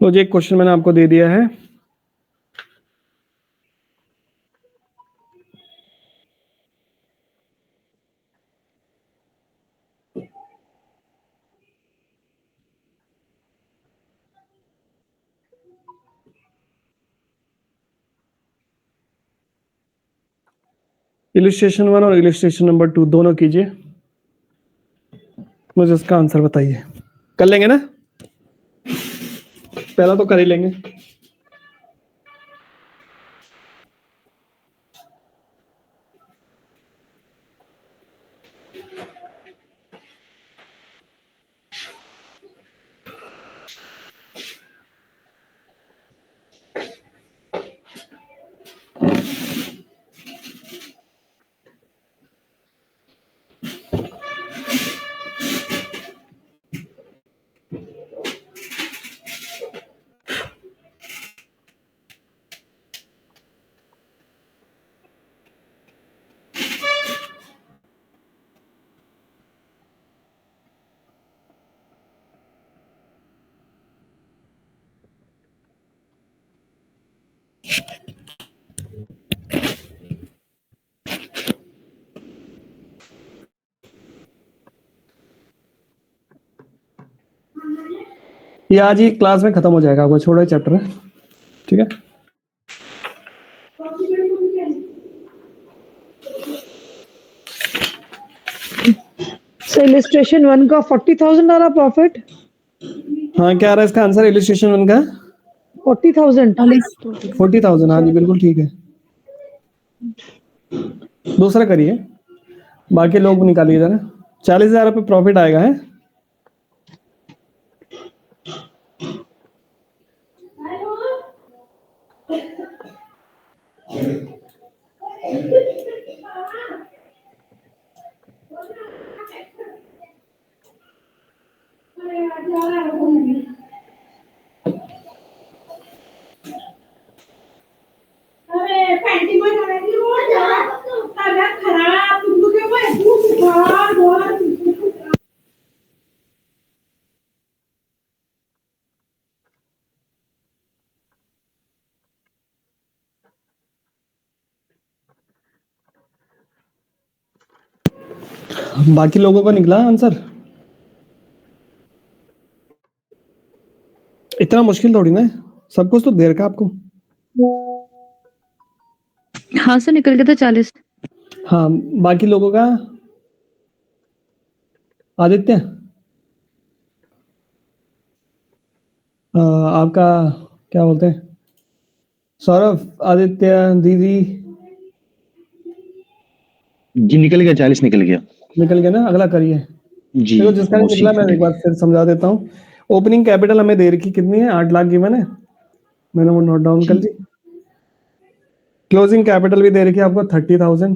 तो जी एक क्वेश्चन मैंने आपको दे दिया है। इलिस्ट्रेशन 1 और इलिस्ट्रेशन नंबर 2 दोनों कीजिए, मुझे उसका आंसर बताइए। कर लेंगे ना, पहला तो कर ही लेंगे। ये आज ही क्लास में खत्म हो जाएगा, आपको छोड़ो चैप्टर है, ठीक है। सर इलिस्ट्रेशन 1 का 40,000 आ रहा प्रॉफिट। हाँ क्या आ रहा है इसका आंसर इलिस्ट्रेशन 1 का? 40,000। 40,000, हाँ जी बिल्कुल ठीक है। दूसरा करिए, बाकी लोग निकालिए जरा। 40,000 रुपये प्रॉफिट आएगा, है। बाकी लोगों का निकला आंसर? इतना मुश्किल थोड़ी ना है, सब कुछ तो देर का आपको। हाँ सर, निकल गया था 40। हाँ, बाकी लोगों का? आदित्य, आपका क्या बोलते हैं, सौरभ, आदित्य, दीदी? जी निकल गया, 40 निकल गया निकल गया ना? अगला करिए। जी। देखो जिसका नहीं बहुत निकला मैं सीख एक बार फिर समझा देता हूँ। ओपनिंग कैपिटल हमें दे रखी कितनी है? 8 लाख गिवन है, मैंने वो नोट डाउन कर ली। क्लोजिंग कैपिटल भी दे रखी है आपको 30,000,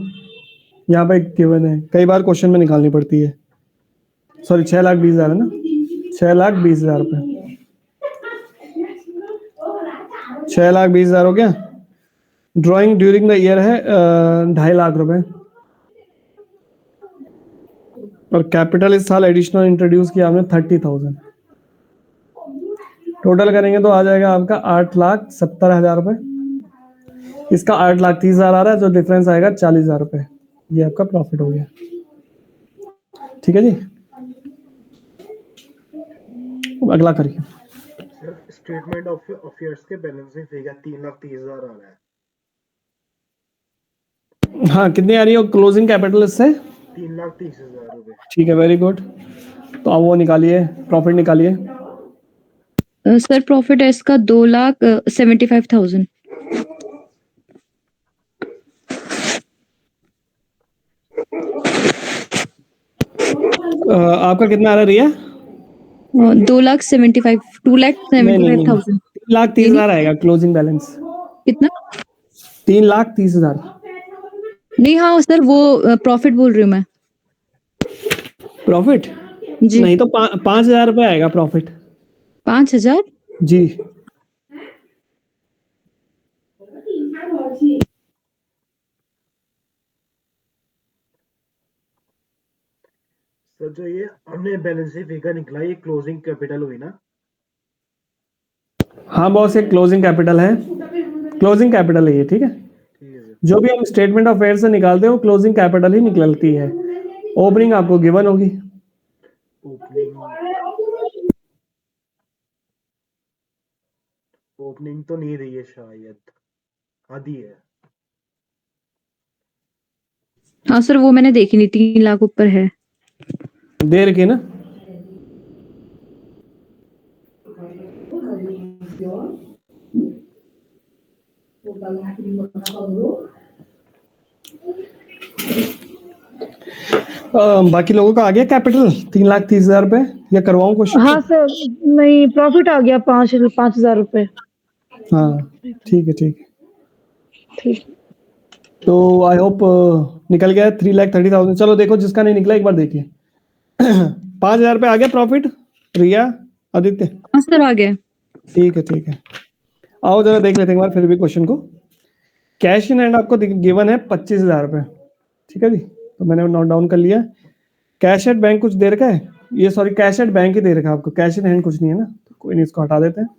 यहाँ पे गिवन है, कई बार क्वेश्चन में निकालनी पड़ती है। सॉरी 6,20,000 है ना, 6,20,000 रुपए, 6,20,000 हो गया। ड्राइंग ड्यूरिंग द ईयर है 2.5 लाख रुपए, और कैपिटल इस साल एडिशनल इंट्रोड्यूस किया हमने 30,000। टोटल करेंगे तो आ जाएगा आपका 8,70,000 रुपए। इसका 8,30,000 आ रहा है, जो डिफरेंस आएगा 40,000 रुपए। ये आपका प्रॉफिट हो गया, ठीक है जी। अगला करिए। सर स्टेटमेंट ऑफ अफेयर्स के बैलेंसिंग फिगर 3,30,000 आ रहा है। हाँ, कितनी आ रही है क्लोजिंग कैपिटल इससे? 3,30,000 रुपए। ठीक है, वेरी गुड। तो अब वो निकालिए, प्रॉफिट निकालिए। सर प्रॉफिट है इसका 2,75,000। आपका कितना आ रहा है रिया? 2,75,000 2,75,000। 3,30,000 आएगा क्लोजिंग बैलेंस। कितना? 3,30,000। नहीं हाँ सर, वो प्रॉफिट बोल रही हूँ मैं। प्रॉफिट जी। नहीं तो 5,000 रुपए आएगा प्रॉफिट। 5,000? जी। सर जो ये हमने बैलेंसिंग फिगर निकला ये क्लोजिंग कैपिटल हुई ना? हाँ बॉस, एक क्लोजिंग कैपिटल है, क्लोजिंग कैपिटल है ये, ठीक है। ठीक है सर। जो भी हम स्टेटमेंट ऑफ अफेयर्स से निकालते हैं वो क्लोजिंग कैपिटल ही निकलती है। ओपनिंग आपको गिवन होगी। ओपनिंग तो नहीं रही है शायद, आधी है। हाँ सर, वो मैंने देखी नहीं, 3 लाख ऊपर है। देर के ना? बाकी लोगों का आ गया कैपिटल 3,30,000 रुपए, या करवाऊं क्वेश्चन? हाँ सर, नहीं प्रॉफिट आ गया 5,000 रुपए। हाँ ठीक है, ठीक है। ठीक। तो आई होप निकल गया 3,30,000। चलो देखो जिसका नहीं निकला एक बार देखिए। 5,000 रुपए आ गया प्रॉफिट, रिया, आदित्य? हाँ सर आ गया। ठीक है, ठीक है। आओ जरा देख लेते हैं एक बार फिर भी क्वेश्चन को। कैश इन हैंड आपको गिवन है 25,000 रुपए, ठीक है जी। तो मैंने नोट डाउन कर लिया। कैश एट बैंक कुछ दे रखा है, ये सॉरी कैश एट बैंक ही दे रखा है आपको, कैश इन हैंड कुछ नहीं है ना, तो कोई नहीं, इसको हटा देते हैं।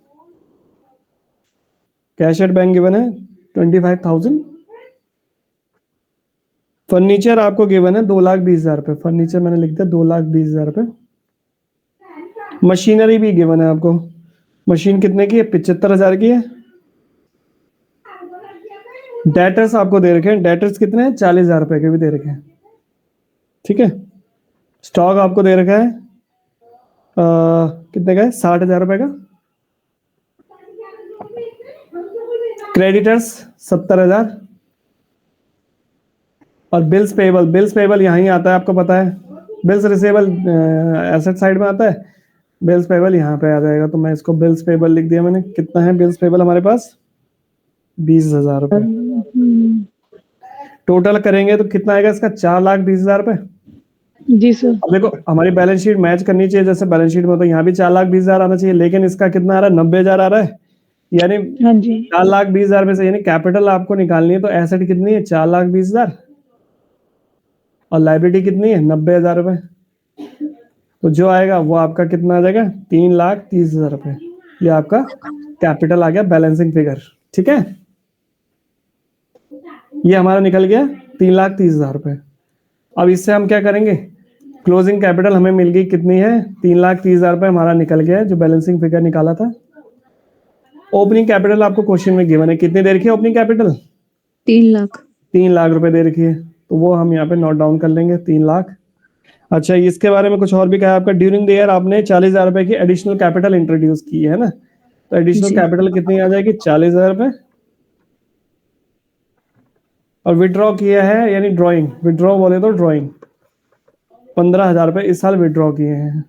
कैश एट बैंक गिवन है 25,000। फर्नीचर आपको गिवन है 2,20,000 रुपए, फर्नीचर मैंने लिख दिया 2,20,000 रुपए। मशीनरी भी गिवन है आपको, मशीन कितने की है? 75,000 की है। डेटर्स आपको दे रखे हैं, डेटर्स कितने हैं? 40,000 रुपए के भी दे रखे हैं, ठीक है। स्टॉक आपको दे रखा है कितने का है? 60,000 रुपए का। क्रेडिटर्स 70,000, और बिल्स पेबल, बिल्स पेबल यहाँ ही आता है, आपको पता है। बिल्स रिसेबल एसेट साइड में आता है, बिल्स पेबल यहाँ पे आ जाएगा, तो मैं इसको बिल्स पेबल लिख दिया मैंने। कितना है बिल्स पेबल हमारे पास? 20,000 रुपए। टोटल करेंगे तो कितना आएगा इसका? 4,20,000 रुपए। जी सर। अब देखो हमारी बैलेंस शीट मैच करनी चाहिए, जैसे बैलेंस शीट में तो यहाँ भी 4,20,000 आना चाहिए, लेकिन इसका कितना आ रहा है? 90,000 आ रहा है। यानी हाँ जी। 4,20,000 में से यानी कैपिटल आपको निकालनी है, तो एसेट कितनी है? 4,20,000, और लाइबिलिटी कितनी है? 90,000 रुपए। तो जो आएगा वो आपका कितना आ जाएगा? 3,30,000 रुपए। ये आपका कैपिटल आ गया, बैलेंसिंग फिगर, ठीक है। ये हमारा निकल गया 3,30,000 रुपए। अब इससे हम क्या करेंगे? क्लोजिंग कैपिटल हमें मिल गई कितनी है, 3,30,000 रुपए हमारा निकल गया है जो बैलेंसिंग फिगर निकाला था। ओपनिंग कैपिटल आपको क्वेश्चन में गिवन है, कितनी दे रखी है ओपनिंग कैपिटल? 3 लाख। 3 लाख रुपए दे रखी है, तो वो हम यहाँ पे नोट डाउन कर लेंगे 3 लाख। अच्छा, इसके बारे में कुछ और भी कहा है आपका, ड्यूरिंग द ईयर आपने 40,000 रुपए की एडिशनल कैपिटल इंट्रोड्यूस की है ना, तो एडिशनल जी। कैपिटल कितनी आ जाएगी, 40,000 रुपए। और विड्रॉ किया है यानी ड्रॉइंग, विड्रॉ बोले तो ड्रॉइंग 15,000 रुपए इस साल विड्रॉ किए हैं।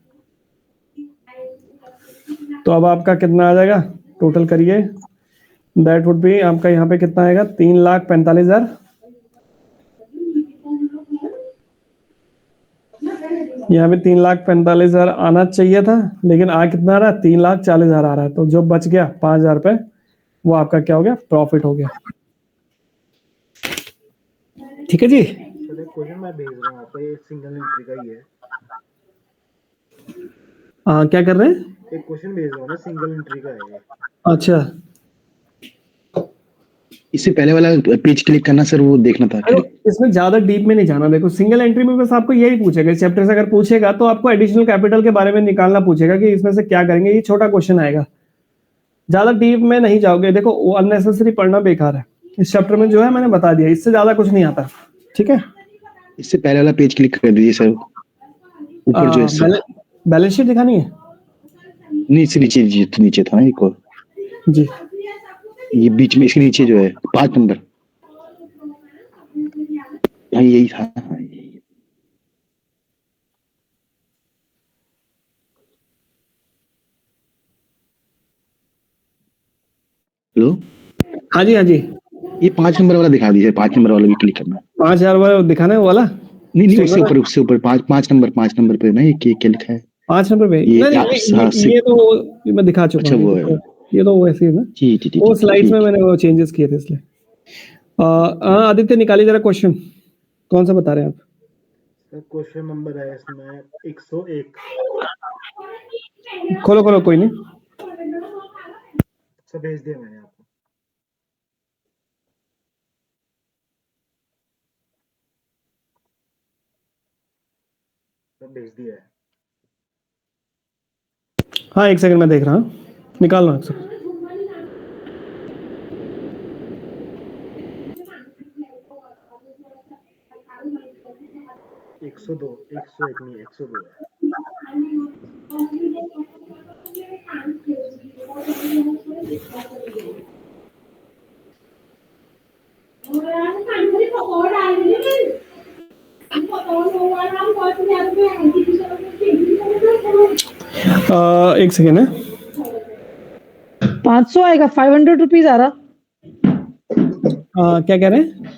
तो अब आपका कितना आ जाएगा, टोटल करिए, दैट वुड बी आपका यहाँ पे कितना आएगा, 3,45,000। यहाँ पे 3,45,000 आना चाहिए था, लेकिन आ कितना आ रहा है, 3,40,000 आ रहा है। तो जो बच गया 5,000 रुपए वो आपका क्या हो गया, प्रॉफिट हो गया। ठीक है जी। सर एक क्वेश्चन मैं भेज रहा हूँ आपको, ये सिंगल एंट्री का ही है। क्या कर रहे हैं? एक क्वेश्चन भेज रहा हूँ ना, सिंगल एंट्री का है ये। अच्छा, इससे पहले वाला पेज क्लिक करना सर, वो देखना था। अरे इसमें ज्यादा डीप में नहीं जाना। देखो सिंगल एंट्री में बस आपको यही पूछेगा, इस चैप्टर से अगर पूछेगा तो आपको एडिशनल कैपिटल के बारे में निकालना पूछेगा कि इसमें से क्या करेंगे, ये छोटा क्वेश्चन आएगा, ज्यादा डीप में नहीं जाओगे। देखो वो अननेसेसरी पढ़ना बेकार है, इस चैप्टर में जो है मैंने बता दिया, इससे ज्यादा कुछ नहीं आता। ठीक है, इससे पहले वाला पेज क्लिक कर दीजिए सर, ऊपर जो है सर। बैलेंस शीट दिखानी है नहीं, इससे नीचे नीचे था ना एक और, जी। ये बीच में इसके नीचे जो है 5 नंबर, हाँ यही था। हाँ, यही। हेलो, हाँ जी, हाँ जी, ये 5 नंबर वाला दिखा दीजिए, 5 नंबर वाला भी क्लिक करना। 5,000 वाला दिखाना है वो वाला। नहीं नहीं, उससे ऊपर 5 नंबर पे ना, ये क्या लिखा है, 5 नंबर पे ये नहीं, ये तो मैं दिखा चुका अच्छा हूँ, वो है। ये तो वैसे ही है ना, जी जी जी वो स्लाइड्स में मैंने वो चेंजेस किए थे इसलिए। आदित्य निकालिए जरा क्वेश्चन, कौन सा बता रहे हैं आप? सर क्वेश्चन नंबर है इसमें 101। खोलो खोलो, कोई नहीं। सर भेज दिया मैंने आपको। सर भेज दिया है। हाँ, एक सेकंड में देख रहा हूँ, निकाल रहा हूँ। 102, 101 नहीं, 102 है। एक सेकंड है, 500 आएगा, 500 रुपीज आ रहा। क्या कह रहे हैं?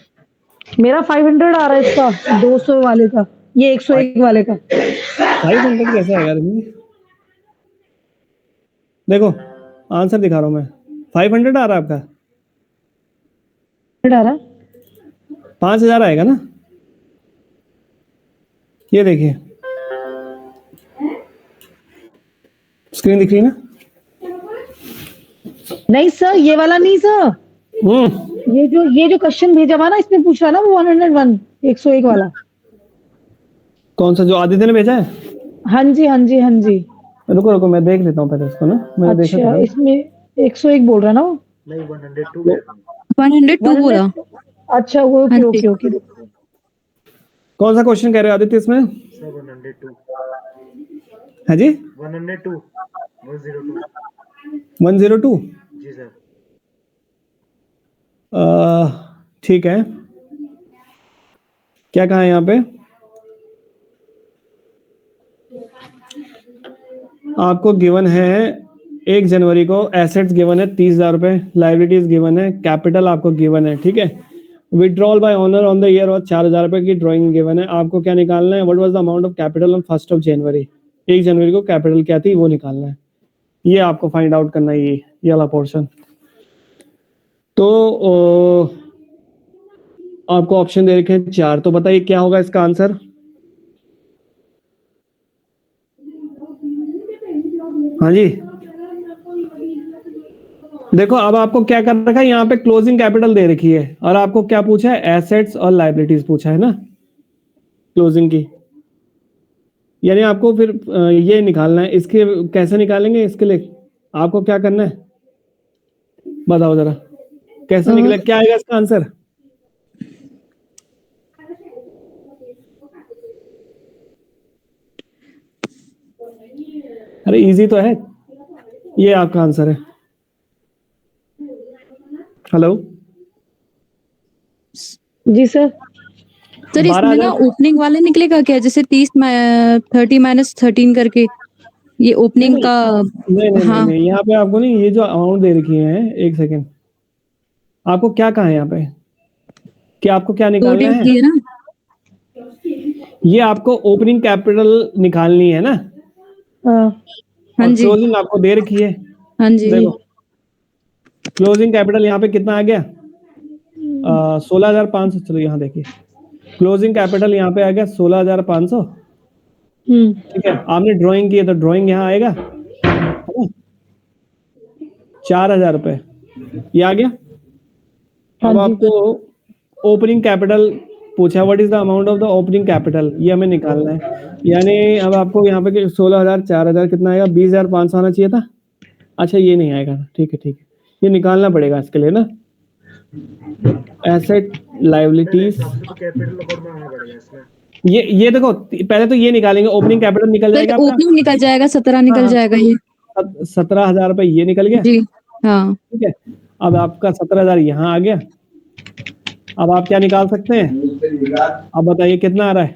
मेरा 500 आ रहा है, इसका 200 वाले का, ये 101 वाले का। 500 कैसे आएगा रजनी? देखो आंसर दिखा रहा हूँ मैं, 500 आ रहा है आपका, आ रहा 5,000 आएगा ना, ये देखिए स्क्रीन दिख रही है ना? नहीं सर, ये वाला नहीं सर, ये जो क्वेश्चन भेजा हुआ ना, इसमें पूछ रहा ना वो 101, 101 वाला। कौन सा, जो आदित्य ने भेजा है? हाँ जी हाँ जी हाँ जी। रुको रुको, मैं देख लेता हूँ पहले इसको ना, मैंने देखा अच्छा, था। इसमें 101 बोल रहा ना वो। नहीं 102 है। 102 बोला। अच्छा वो हाँ ओके जी। Okay okay. कौन सा क्वेश्चन कह रहे हो आदित्य इसमें? सर 102। हाँ जी, 102, 102। 102। जी सर। ठीक है, क्या कहा है यहाँ पे? आपको गिवन है 1 जनवरी को एसेट्स गिवन है 30,000 रुपए, लाइबिलिटीज गिवन है, कैपिटल आपको गिवन है। ठीक है, withdrawal bye honour on the year और 4,000 रुपए की ड्राइंग गिवन है। आपको क्या निकालना है, what was the amount of capital on 1 जनवरी, 1 जनवरी को कैपिटल क्या थी वो निकालना है, ये आपको फाइंड आउट करना है, ये वाला पोर्शन। तो आपको ऑप्शन दे रखे हैं 4, तो बताइए क्या होगा इसका आंसर? हाँ जी, देखो अब आपको क्या कर रखा है, यहाँ पे क्लोजिंग कैपिटल दे रखी है और आपको क्या पूछा है, एसेट्स और लायबिलिटीज पूछा है ना, क्लोजिंग की। यानी आपको फिर ये निकालना है। इसके कैसे निकालेंगे? इसके लिए आपको क्या करना है बताओ जरा, कैसे निकले, क्या आएगा इसका आंसर? अरे इजी तो है, ये आपका आंसर है। हेलो जी सर। सर इसमें 12,000 ना ओपनिंग वाले निकलेगा क्या, जैसे 30 माइनस 13 करके, ये ओपनिंग का? नहीं हाँ यहाँ पे आपको नहीं, ये जो अमाउंट दे रखी है, एक सेकेंड, आपको क्या कहा है यहाँ पे कि आपको क्या निकालना कोडिंग है? की है ना? ये आपको ओपनिंग कैपिटल निकालनी है ना, हाँ हाँ और जी, क्लोजिंग आपको दे रखी है। हाँ जी। देखो क्लोजिंग कैपिटल यहाँ पे कितना आ गया, 16,500। चलो यहाँ देखिए, क्लोजिंग कैपिटल यहाँ पे आ गया 16,500। ठीक है, आपने ड्राइंग की है तो ड्राइंग यहाँ आएगा, है ना? 4,000 रुपए ये आ गया। हाँ अब जी। आपको ओपनिंग कैपिटल पूछा, what is the amount of the opening capital, ये हमें निकालना है। यानी अब आपको यहाँ पे 16,000 4,000 कितना आएगा, 20,500 आना चाहिए था। अच्छा ये नहीं आएगा, ठीक है, ये निकालना पड़ेगा इसके लिए ना। एसेट मेरे लायबिलिटीज, हिसाब से तो कैपिटल अकाउंट बनाना पड़ेगा इसमें। ये देखो पहले तो ये निकालेंगे, ओपनिंग कैपिटल निकल सर जाएगा आपका, ओपनिंग निकल जाएगा, 17 निकल हाँ, जाएगा ये। 17,000 रुपए ये निकल गया। जी हाँ। ठीक है, अब आपका 17,000 यहाँ आ गया। अब आप क्या निकाल सकते हैं, अब बताइए कितना आ रहा है?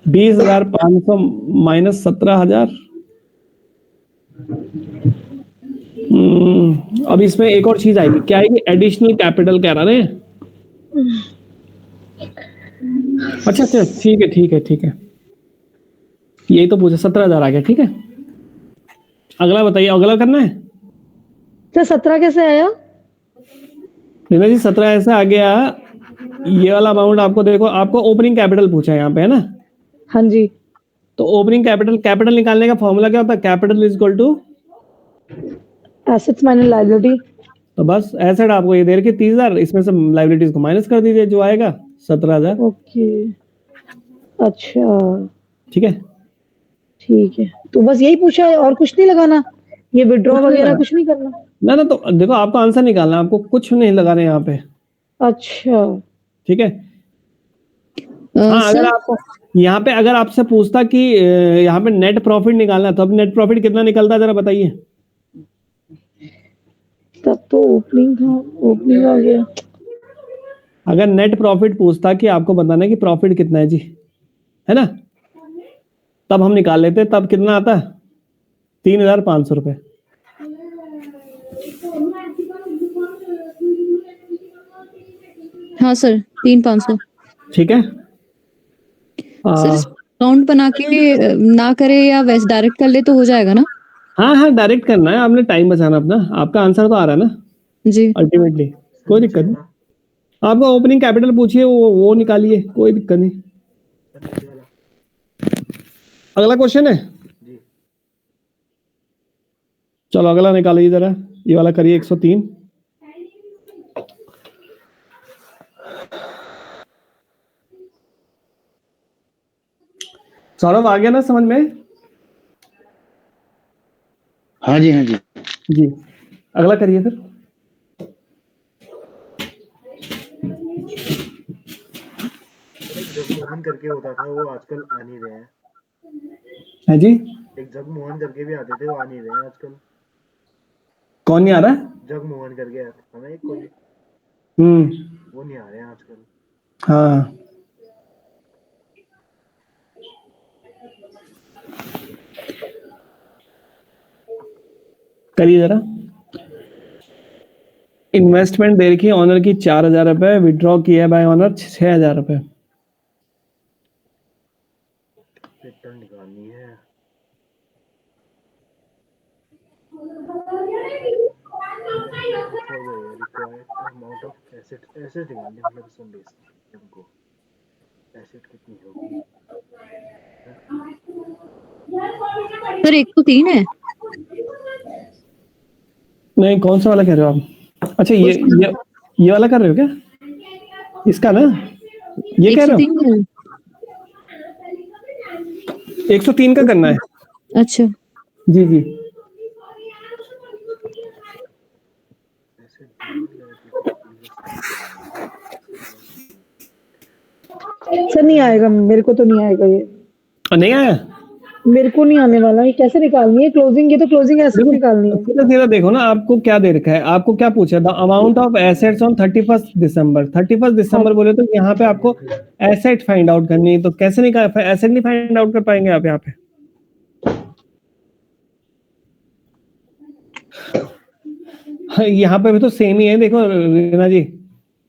20,500 माइनस 17,000। अब इसमें एक और चीज आएगी, क्या आएगी? एडिशनल कैपिटल कह रहे हैं। अच्छा ठीक है, यही तो पूछा, 17,000 आ गया। ठीक है, अगला बताइए, अगला करना है। सर 17 कैसे आया? नीना जी 17 ऐसा आ गया, ये वाला अमाउंट आपको देखो, आपको ओपनिंग कैपिटल पूछा है यहाँ पे, है ना? हाँ जी। तो ओपनिंग कैपिटल निकालने का फॉर्मूला क्या होता है? Capital is equal to, assets minus liability. तो बस एसेट आपको ये दे रखी 30,000, इसमें से लाइबिलिटीज को माइनस कर दीजिए, जो आएगा 17,000। ओके अच्छा ठीक है, ठीक है, तो बस यही पूछा है और कुछ नहीं लगाना, ये विड्रॉ कुछ नहीं वगैरह लगाना। कुछ नहीं करना? ना तो देखो आपको आंसर निकालना है, आपको कुछ नहीं लगाना है यहाँ पे। अच्छा ठीक है, हाँ, अगर सर आपको यहाँ पे अगर आपसे पूछता कि यहाँ पे नेट प्रॉफिट निकालना है, तो अब नेट प्रॉफिट कितना निकलता है जरा बताइए। तब तो ओपनिंग आ गया। अगर नेट प्रॉफिट पूछता कि आपको बताना है कि प्रॉफिट कितना है जी, है ना, तब हम निकाल लेते, तब कितना आता है? 3,500 रुपए। हाँ सर, 3,500। ठीक है, सर अकाउंट बना के ना करे या वैसे डायरेक्ट कर ले तो हो जाएगा ना? हाँ डायरेक्ट करना है, आपने टाइम बचाना अपना, आपका आंसर तो आ रहा है ना जी। अल्टीमेटली, कोई दिक्कत नहीं। आपका ओपनिंग कैपिटल पूछिए, वो निकालिए, कोई दिक्कत नहीं। अगला क्वेश्चन है, चलो अगला निकालिए जरा, ये वाला करिए 103। सौरभ आ गया ना समझ में? हाँ जी जी, अगला करिए फिर। जगमोहन करके होता था, वो आजकल आ नहीं रहे हैं। है जी, एक जगमोहन करके भी आते थे, वो आ नहीं रहे हैं आजकल। कौन नहीं आ रहा है? जगमोहन करके आता था ना एक कोई, वो नहीं आ रहे हैं आजकल। हाँ, करिए जरा। इन्वेस्टमेंट दे रखी ऑनर की 4,000 रुपए, विड्रॉ किया बाय ऑनर 6,000 रुपए। रिटर्न निकालनी है। रिक्वायर्ड अमाउंट ऑफ एसेट निकालनी, मतलब सम बेसिक हमको एसेट कितनी होगी। सर 103 है। नहीं, कौन सा वाला कह रहे हो आप? अच्छा ये वाला कर रहे हो क्या? इसका ना, ये कह रहे हो? 103 है। 103 का करना है। अच्छा जी जी सर नहीं आएगा, मेरे को तो नहीं आएगा ये, नहीं आया। मेरे को नहीं आने वाला। ये कैसे निकालनी है क्लोजिंग? ये तो क्लोजिंग एसेट देखो निकालनी है। सीधा सीधा देखो ना, आपको क्या दे रखा है, आपको क्या पूछा था, अमाउंट ऑफ एसेट्स ऑन 31 दिसंबर। 31 दिसंबर बोले तो यहाँ पे आपको एसेट फाइंड आउट करनी है, तो कैसे निकाल, एसेट नहीं फाइंड आउट कर पाएंगे आप यहाँ पे। हाँ, यहाँ पे भी तो सेम ही है, देखो Reena ji,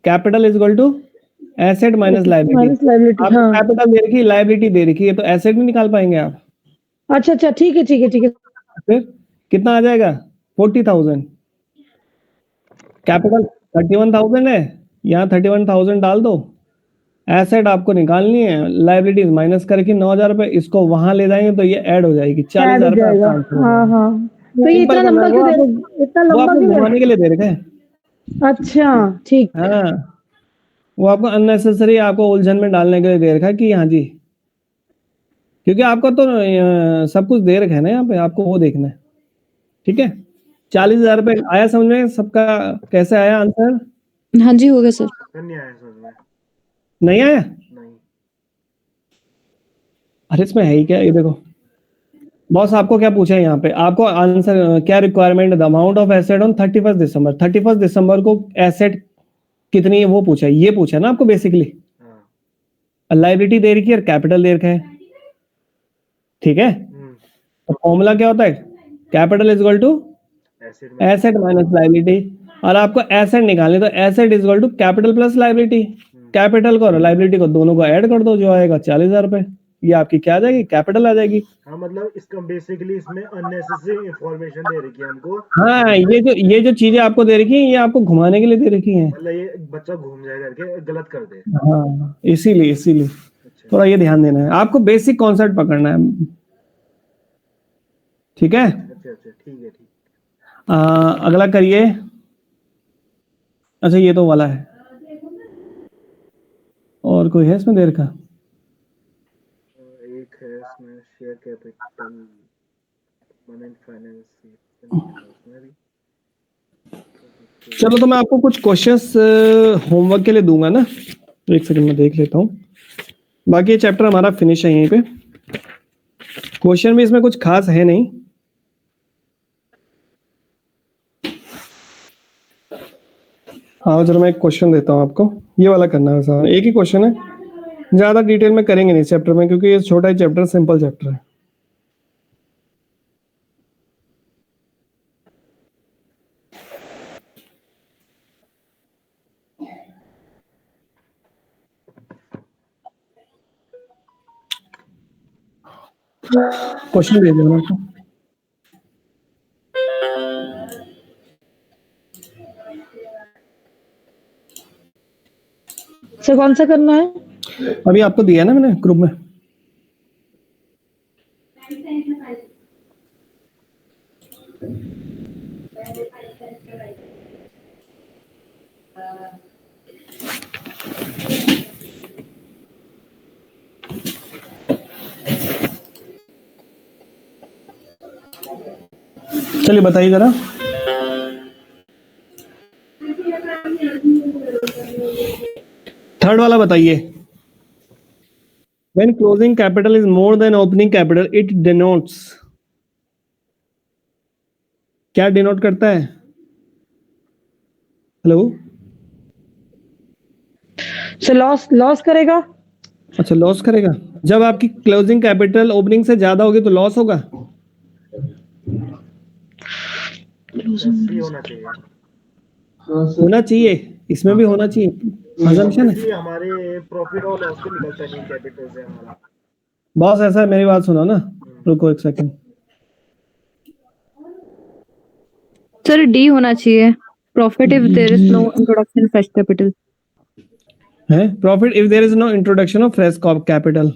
capital is equal to asset minus liability. Minus liability, आपको हाँ। कैपिटल दे रखी है, लायबिलिटी दे रखी है, तो एसेट नहीं निकाल पाएंगे आप। अच्छा अच्छा, ठीक है ठीक है ठीक है। फिर कितना आ जाएगा, 40,000। कैपिटल 31,000 है, यहाँ 31,000 डाल दो। एसेट आपको निकालनी है, लायबिलिटीज माइनस करके 9,000 रुपए, इसको वहां ले जाएंगे तो ये ऐड हो जाएगी, ऐड हो 40,000 रुपए जाएगा, आपका आंसर हो हाँ जाएगा। हाँ। तो ये सिंपल इतना करना लंबा है, क्यों दे, इतना वो लंबा आपको क्यों घुमाने के लिए दे रखे हैं। दे? अच्छा ठीक। हाँ, वो आपको अननेसेसरी आपको उलझन में डालने के लिए दे रखा है कि हाँ जी, क्योंकि आपको तो सब कुछ दे रखा है ना यहाँ पे, आपको वो देखना है। ठीक है, 40,000 रुपए आया समझ में सबका, कैसे आया आंसर? हाँ जी हो गया सर। सर नहीं आया समझ में। नहीं आया? नहीं। अरे इसमें है ही क्या, ये देखो बॉस, आपको क्या पूछा है यहाँ पे, आपको आंसर क्या requirement, the amount of asset on 31 दिसंबर। 31 दिसंबर को एसेट कितनी है वो पूछा है, ये पूछा है ना आपको बेसिकली। हाँ। लायबिलिटी दे रखी है और कैपिटल दे रखा है। ठीक है, तो फॉर्मूला क्या होता है, capital is equal to asset में एसेट माइनस लायबिलिटी, और आपको एसेट निकालने तो asset is equal to capital plus liability. Capital को और लायबिलिटी को दोनों को ऐड कर दो, जो आएगा 40,000 रुपए, ये आपकी क्या आ जाएगी, कैपिटल आ जाएगी। हाँ, मतलब इसका बेसिकली इसमें अननेसेसरी इंफॉर्मेशन दे रखी है हमको। हाँ, ये जो चीजें आपको दे रखी हैं, ये आपको घुमाने के लिए दे रखी हैं। मतलब ये बच्चा घूम जाए करके गलत कर दे। हाँ, इसीलिए अच्छा थोड़ा ये ध्यान देना है आपको, बेसिक कॉन्सेप्ट पकड़ना है। ठीक है, अच्छा अच्छा, ठीक है ठीक। अगला करिए। अच्छा ये तो वाला है, और कोई है इसमें देर का? एक है इसमें शेयर कैपिटल परमानेंट फाइनेंस उसमें भी। चलो, तो मैं आपको कुछ क्वेश्चंस होमवर्क के लिए दूंगा ना, एक सेकंड में देख लेता हूँ। बाकी ये चैप्टर हमारा फिनिश है यहीं पे, क्वेश्चन भी इसमें कुछ खास है नहीं। हाँ चलो, मैं एक क्वेश्चन देता हूँ आपको, ये वाला करना है सारा, एक ही क्वेश्चन है, ज्यादा डिटेल में करेंगे नहीं चैप्टर में, क्योंकि ये छोटा ही चैप्टर, सिंपल चैप्टर है। क्वेश्चन भेज देना आपको। सर कौन सा करना है? अभी आपको दिया ना मैंने ग्रुप में। चलिए बताइए जरा। थर्ड वाला बताइए। When closing capital is more than opening capital, it denotes, क्या डिनोट करता है? हेलो, सर लॉस करेगा। अच्छा लॉस करेगा। जब आपकी क्लोजिंग कैपिटल ओपनिंग से ज्यादा होगी तो लॉस होगा। फ्री होना चाहिए। होना चाहिए, इसमें भी होना चाहिए, assumption है। ये हमारे प्रॉफिट और लॉस को निकलता नहीं कैपिटल से हमारा। बॉस ऐसा है, मेरी बात सुनो ना, रुको एक सेकंड। सर डी होना चाहिए, profit if there is no introduction fresh capital. है profit if there is no introduction of fresh capital.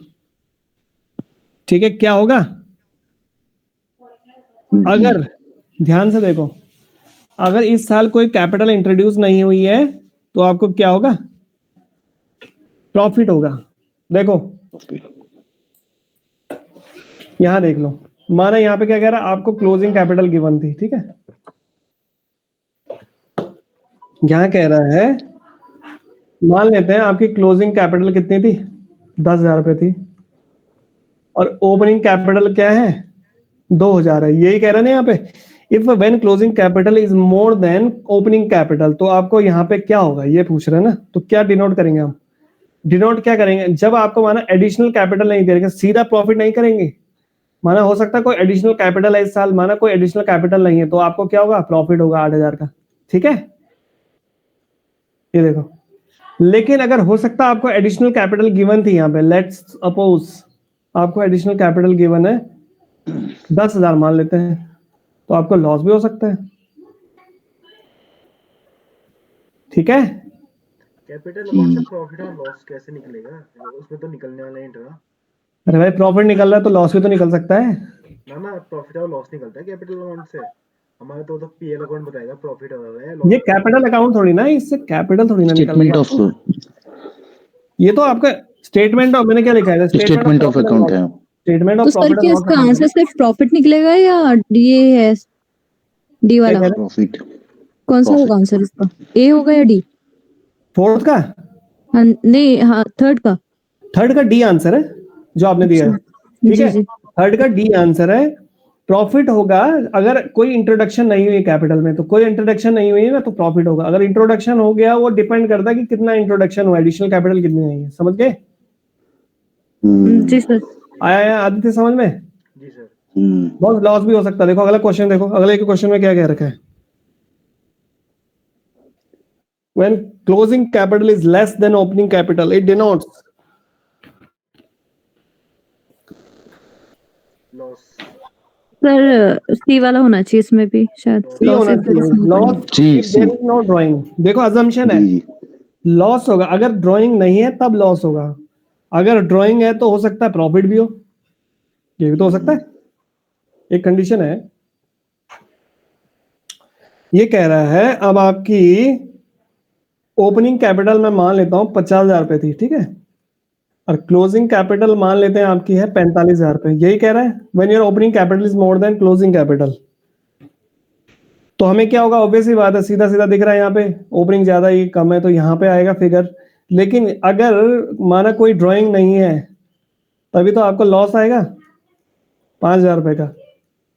ठीक है, क्या होगा अगर, ध्यान से देखो, अगर इस साल कोई कैपिटल इंट्रोड्यूस नहीं हुई है तो आपको क्या होगा, प्रॉफिट होगा। देखो यहाँ देख लो, माना यहाँ पे क्या कह रहा है, आपको क्लोजिंग कैपिटल गिवन थी, ठीक है। यहाँ कह रहा है, मान लेते हैं आपकी क्लोजिंग कैपिटल कितनी थी, 10,000 रुपए थी, और ओपनिंग कैपिटल क्या है, 2,000 है। यही कह रहा है ना यहाँ पे, if when closing capital is more than opening capital, तो आपको यहाँ पे क्या होगा, ये पूछ रहे हैं ना। तो क्या डिनोट करेंगे हम, डिनोट क्या करेंगे, जब आपको माना एडिशनल कैपिटल नहीं दे रहे, सीधा प्रॉफिट नहीं करेंगे। माना हो सकता है कोई एडिशनल कैपिटल है इस साल, माना कोई एडिशनल कैपिटल नहीं है, तो आपको क्या होगा, प्रॉफिट होगा 8,000 का, ठीक है। ये देखो, लेकिन अगर हो सकता है आपको एडिशनल कैपिटल गिवन थी यहाँ पे, लेट्स सपोज आपको एडिशनल कैपिटल गिवन है 10,000 मान लेते हैं, तो आपको लॉस भी हो सकता है, ठीक है। कैपिटल अकाउंट से प्रॉफिट और लॉस कैसे निकलेगा, उसमें तो निकलने वाला एंट ना। अरे भाई प्रॉफिट निकल रहा है तो लॉस भी तो निकल सकता है। ना प्रॉफिट और लॉस निकलता है कैपिटल अकाउंट से, हमारा तो पीएल अकाउंट बताएगा प्रॉफिट हो रहा है लॉस। ये कैपिटल अकाउंट थोड़ी ना, इससे कैपिटल थोड़ी ना स्टेटमेंट ऑफ ये तो आपका स्टेटमेंट ऑफ, मैंने क्या लिखा है, स्टेटमेंट ऑफ अकाउंट है। स्टेटमेंट तो ऑफ सर प्रॉफिट क्या इसका आंसर सिर्फ प्रॉफिट निकलेगा या ये है डी वाला, प्रॉफिट कौन सा होगा आंसर इसका, ए होगा या डी? फोर्थ का, हाँ, नहीं हाँ थर्ड का डी आंसर है जो आपने दिया है, ठीक है। थर्ड का डी आंसर है। प्रॉफिट होगा अगर कोई इंट्रोडक्शन नहीं हुई कैपिटल में, तो कोई इंट्रोडक्शन नहीं हुई है ना, तो प्रॉफिट होगा। अगर इंट्रोडक्शन हो गया, वो डिपेंड करता है कि कितना इंट्रोडक्शन हुआ, एडिशनल कैपिटल कितनी आई है, समझ गए। जी सर। आया आदित्य समझ में? जी सर। बहुत लॉस भी हो सकता है। देखो अगला क्वेश्चन, देखो अगले के क्वेश्चन में क्या कह रखा है, when closing capital is less than opening capital, it denotes loss. Sir C वाला होना चाहिए इसमें भी शायद, सी होना चाहिए, loss. There is no drawing. देखो अजम्पशन है लॉस होगा, अगर ड्राइंग नहीं है तब लॉस होगा, अगर ड्राइंग है तो हो सकता है प्रॉफिट भी हो, ये भी तो हो सकता है, एक कंडीशन है। ये कह रहा है अब आपकी ओपनिंग कैपिटल मैं मान लेता हूं 50,000 रुपए थी, ठीक है, और क्लोजिंग कैपिटल मान लेते हैं आपकी है 45,000 रुपए। यही कह रहा है when your opening capital is more than closing capital, तो हमें क्या होगा, ऑब्वियस ही बात है, सीधा सीधा दिख रहा है यहाँ पे ओपनिंग ज्यादा ही कम है, तो यहाँ पे आएगा फिगर। लेकिन अगर माना कोई ड्राइंग नहीं है, तभी तो आपको लॉस आएगा 5,000 रुपए का,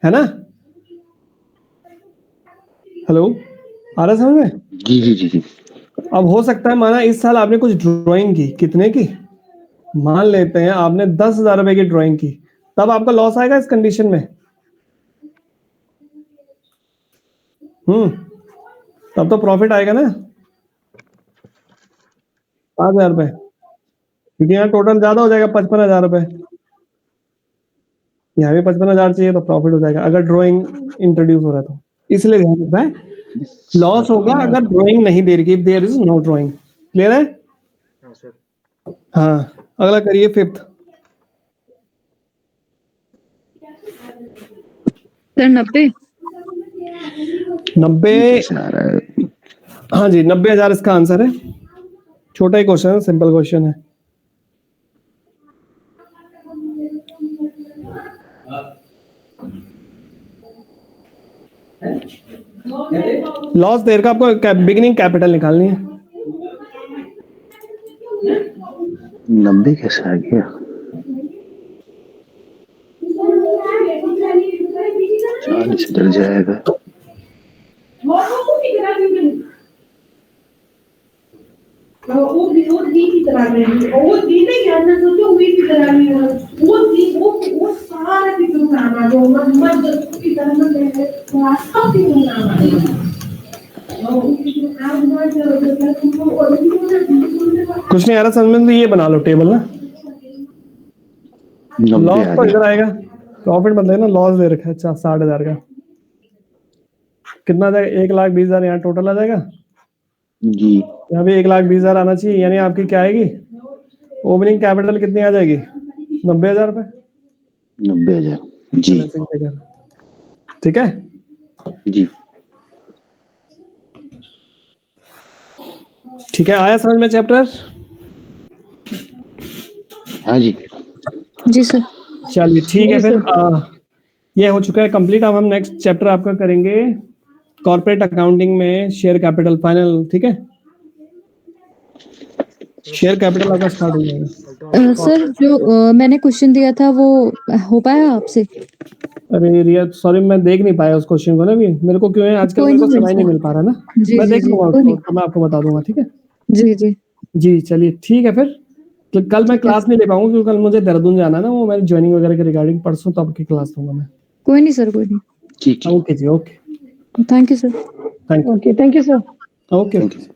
है ना। हेलो, आ रहा समझ में? जी जी जी जी। अब हो सकता है माना इस साल आपने कुछ ड्राइंग की, कितने की, मान लेते हैं आपने 10,000 रुपए की ड्राइंग की, तब आपका लॉस आएगा इस कंडीशन में। तब तो प्रॉफिट आएगा ना 5,000 रुपए, क्योंकि यहाँ टोटल ज्यादा हो जाएगा 55,000 रुपए, यहाँ भी 55,000 चाहिए, तो प्रॉफिट हो जाएगा अगर ड्राइंग इंट्रोड्यूस हो रहा है। तो इसलिए ध्यान रखना है, लॉस होगा अगर ड्राइंग नहीं दे रही, there is no drawing. Clear है? हाँ सर। हाँ, अगला करिए फिफ्थ। सर 90 हाँ जी 90,000 इसका आंसर है। छोटा ही क्वेश्चन है, सिंपल क्वेश्चन है। लॉस देर का आपको बिगिनिंग कैपिटल निकालनी है। 90 कैसे आ गया? 40 डर जाएगा। कुछ नहीं आ रहा समझ में, तो ये बना लो टेबल ना। लॉस तो इधर आएगा, प्रॉफिट मतलब ना, लॉस दे रखा है 60,000 का, कितना आ जाएगा, 1,20,000 यहाँ टोटल आ जाएगा जी। यहाँ भी 1,20,000 आना चाहिए, यानी आपकी क्या आएगी, ओपनिंग कैपिटल कितनी आ जाएगी, 90,000 रुपए। 90,000 जी। ठीक है जी। ठीक है, आया समझ में चैप्टर? हाँ जी। जी सर। चलिए ठीक है फिर ये हो चुका है कंप्लीट। अब हम नेक्स्ट चैप्टर आपका करेंगे कॉर्पोरेट अकाउंटिंग में शेयर कैपिटल फाइनल, ठीक है। शेयर कैपिटल आपका स्टार्ट हो जाएगा। सर जो मैंने क्वेश्चन दिया था वो हो पाया आपसे? अरे रिया सॉरी मैं देख नहीं पाया उस क्वेश्चन को ना, भी मेरे को क्यों है आजकल कोई मेरे को नहीं, समय नहीं मिल पा रहा ना। जी, मैं जी, देख जी, लूंगा कोई उसको नहीं। तो मैं आपको बता दूंगा, ठीक है। जी जी जी चलिए ठीक है फिर। तो कल मैं क्लास नहीं ले पाऊंगा क्योंकि कल मुझे देहरादून जाना है ना, वो मेरी ज्वाइनिंग वगैरह के रिगार्डिंग। परसों तो आपकी क्लास लूंगा मैं। कोई नहीं सर, कोई नहीं। ठीक है। ओके जी, okay thank you sir. Thank you. Okay, thank you sir. Okay.